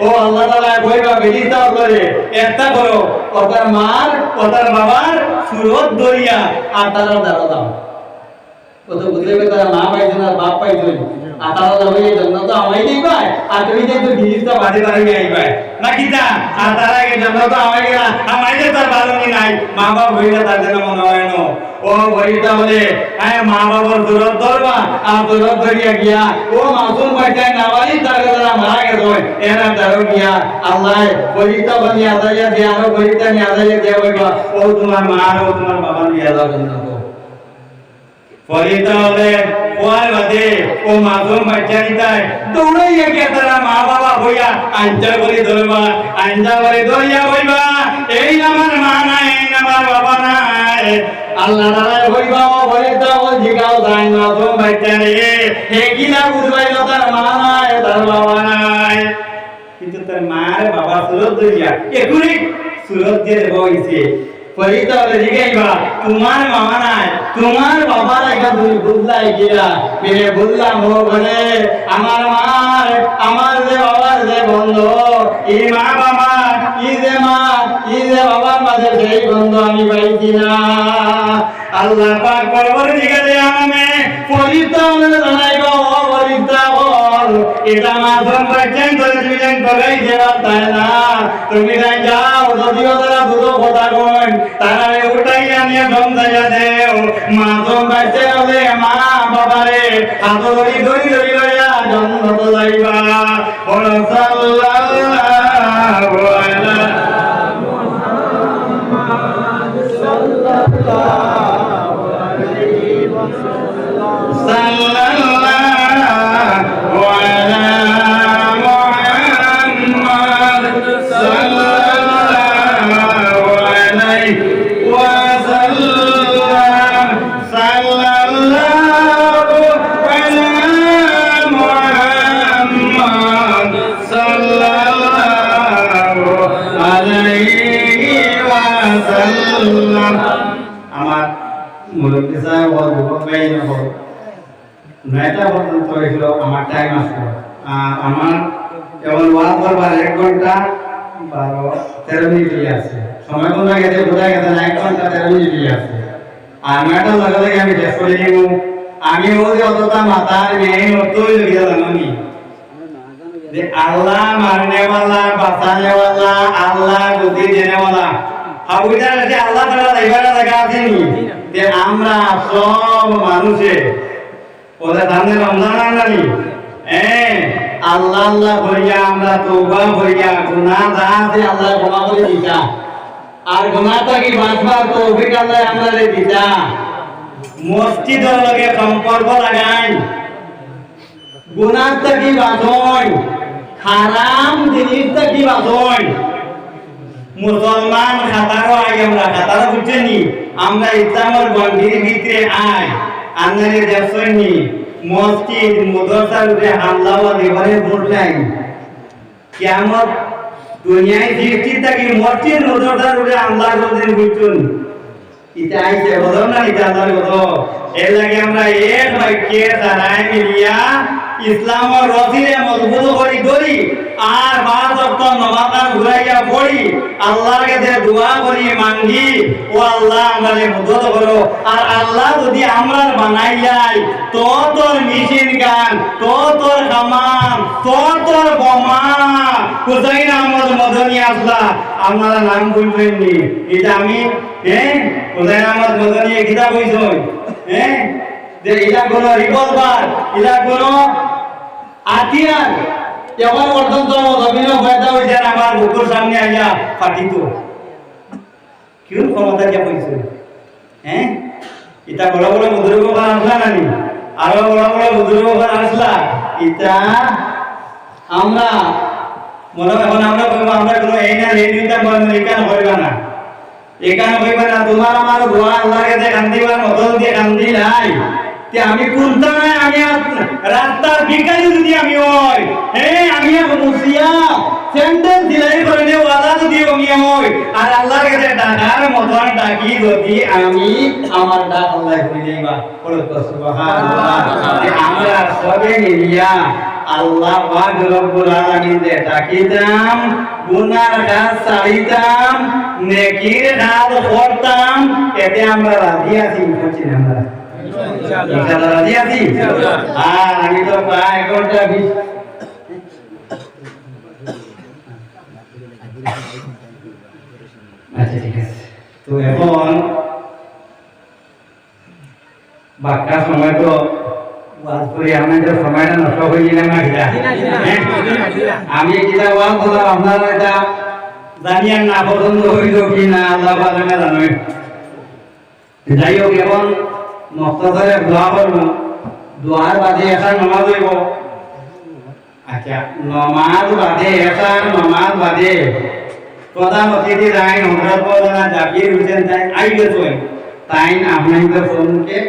ও আল্লাহ তাআলা কইবা বেরিতা করে একটা করো ওটার মার ওটার বাবার সুরত দরিয়া আর তারা দাঁড়া দাও কত বুঝলে তারা মা পাইছে না বাপ পাইছে আর তারা যাবে এই জন্য তো আমায় দিবা আর তুমি যে বিজিটা বাড়ি বাড়ি আইবা না কিটা আর তারা এই জন্য তো আমায় গেলা আমায় যে তার ভালো নাই মা বাবা হইলে তার জন্য মনে হয় না ও বইটা বলে হ্যাঁ মা বাবার দূরত ধরবা আর দূরত ধরিয়া গিয়া ও মাসুম বাচ্চায় নাবালি তার যারা মারা গেছে এরা ধরো গিয়া আল্লাহ বইটা বলি আদাইয়া দিয়ে আরো বইটা নিয়ে আদাইয়া দিয়ে বলবা ও তোমার মা ও তোমার বাবা নিয়ে যাও জন্য ফরিদা হলে ওয়ার বাদে ও মাসুম বাচ্চা নিতাই দৌড়াইয়া গিয়া তারা মা বাবা হইয়া আঞ্জা বলি ধরবা আঞ্জা বলি ধরিয়া হইবা এই আমার মা নাই এই আমার বাবা নাই আল্লাহ তাআলা হইবা ও ফরিদা ও জিগাও যায় মাসুম বাচ্চা রে হে কিলা বুঝবাইল তার মা নাই তার বাবা নাই কিন্তু তার মার বাবা সুরত ধরিয়া একুরি সুরত দিয়ে বইছে ফরিদা বলে জিগাইবা তোমার মামা নাই তোমার বাবা রাখা তুমি বুঝলাই গিয়া মেরে বুঝলাম ও বলে আমার যে বাবার যে বন্ধু এই মা বাবা ই যে বাবার মাঝে সেই বন্ধু আমি পাইছি না আল্লাহ পাক বলবর জিগালে আমি ফরিদা বলে জানাইবা ও ফরিদা বল এটা মাঝন বাচ্চান ধরে তুমি যেন করাই দেওয়া তাই না তুমি যাই যাও যদিও তারা দুটো কথা কন তারা উঠাইয়া নিয়ে সমঝাইয়া দেও মাঝন বাচ্চা হলে মা বাবারে হাত ধরি ধরি ধরি লইয়া জন্মত যাইবা বল সাল্লাল্লাহু আলা মুহাম্মদ সাল্লাল্লাহু মুরব্বী সাহেব ও যুবক ভাই হল 9টা পর্যন্ত হয়েছিল আমার টাইম আসলো। আর আমার যেমন ওয়াজ করবার 1 ঘন্টা 13 মিনিট আছে, সময় কোন গেছে বোঝা গেছে না, 1 ঘন্টা 13 মিনিট আছে। আর 9টার লগে লগে আমি শেষ করে দিব। আমি ও যে অতটা মাথার মেয়ে অতই লগিয়া জানি যে আল্লাহ মারনেওয়ালা, বাঁচানেওয়ালা, আল্লাহ গতি দেনেওয়ালা, হাবুইটার আছে আল্লাহ তাআলা লাইবারা জায়গা আছে নি যে আমরা সব মানুষে ওদের সামনে রমজান আনলানি আল্লাহ আল্লাহ করিয়া আমরা তওবা করিয়া গুনাহ যা আছে আল্লাহ ক্ষমা করে দিতা, আর গুনাহ থেকে বাঁচবার তৌফিক আল্লাহ আমাদের দিতা। মসজিদের লগে সম্পর্ক লাগাই, গুনাহ থেকে বাঁচন, হারাম জিনিস থেকে বাঁচন। মুসলমান খাতারও আগে আমরা খাতারও বুঝছেনি আমরা ইসলামের গণ্ডির ভিতরে আয় আন্নারে দেখছনি মসজিদ মাদ্রাসার উপরে হামলা ও দেবারে বললেন কিয়ামত দুনিয়ায় সৃষ্টি থেকে মসজিদ মাদ্রাসার উপরে হামলা করতেন বুঝছেন এটা আইছে বললাম না এটা আল্লাহর কথা। এর লাগে আমরা এক বাক্যে দাঁড়ায় মিলিয়া ইসলামের রসিলে মজবুত করি ধরি আর 5 ওয়াক্ত নামাজ ঘুরাইয়া পড়ি আল্লাহর কাছে দোয়া করি মাঙ্গি ও আল্লাহ আমারে মদদ করো। আর আল্লাহ যদি আমরা বানাইলাই তো তোর মেশিন গান, তো তোর কামান, তো তোর বোমা হুসাইন আহমদ মদনী আসলা আপনারা নাম বলবেন নি এটা আমি হুসাইন আহমদ মদনী কিতাব হইছই যে এটা কোন রিভলভার, এটা কোন আতিয়ার এবার পর্যন্ত অভিনয় ফায়দা হয়েছে আমার বুকুর সামনে আইয়া ফাটিত কেউ ক্ষমতা দিয়া কইছে এটা বড় বড় বুজুর্গ আসলা নানি আরো বড় বড় বুজুর্গ আসলা এটা আমরা মনে এখন আমরা কইবো আমরা কোনো এই না এই দুইটা এখানে হইবা না, এখানে হইবা না। তোমার আমার দোয়া আল্লাহর কাছে কান্দিবার মতন দিয়ে কান্দি নাই যে আমি কোনটা নাই, আমি রাস্তার ভিখারি যদি আমি হই আমি মুসিয়া স্যান্ডেল দিলাই করে নে ওয়ালা যদি আমি হই আর আল্লাহর কাছে ডাকার মতন ডাকি যদি আমি আমার ডাক আল্লাহ করে দেবা বলো সুবহানাল্লাহ। আমরা সবে মিলিয়া আল্লাহ পাক রব্বুল আলামিন দে ডাকিতাম, গুনার কাজ ছাড়িতাম, নেকির কাজ করতাম, এতে আমরা রাজি আছি বুঝছি না আমরা ইনশাআল্লাহ রাজি আছি। আর আমি তো প্রায় 1 ঘন্টা 20 আচ্ছা ঠিক আছে। তো এখন বাক্কা সময় তো ওয়াজ করি আমাদের সময়টা নষ্ট হয়ে গেলাম না কিনা আমি কিনা ওয়াজ বললাম আপনারা এটা জানিয়ে না পছন্দ হইল কি না আল্লাহ পাক জানে। যাই হোক এখন মুখতাসারে দোয়া করব, দোয়ার বাদে এসার নামাজ হইব। আচ্ছা নামাজ বাদে এসার নামাজ বাদে প্রধান অতিথি রাইন হযরত মাওলানা জাকির হোসেন তাই আইবে তো তাই আপনাদের সম্মুখে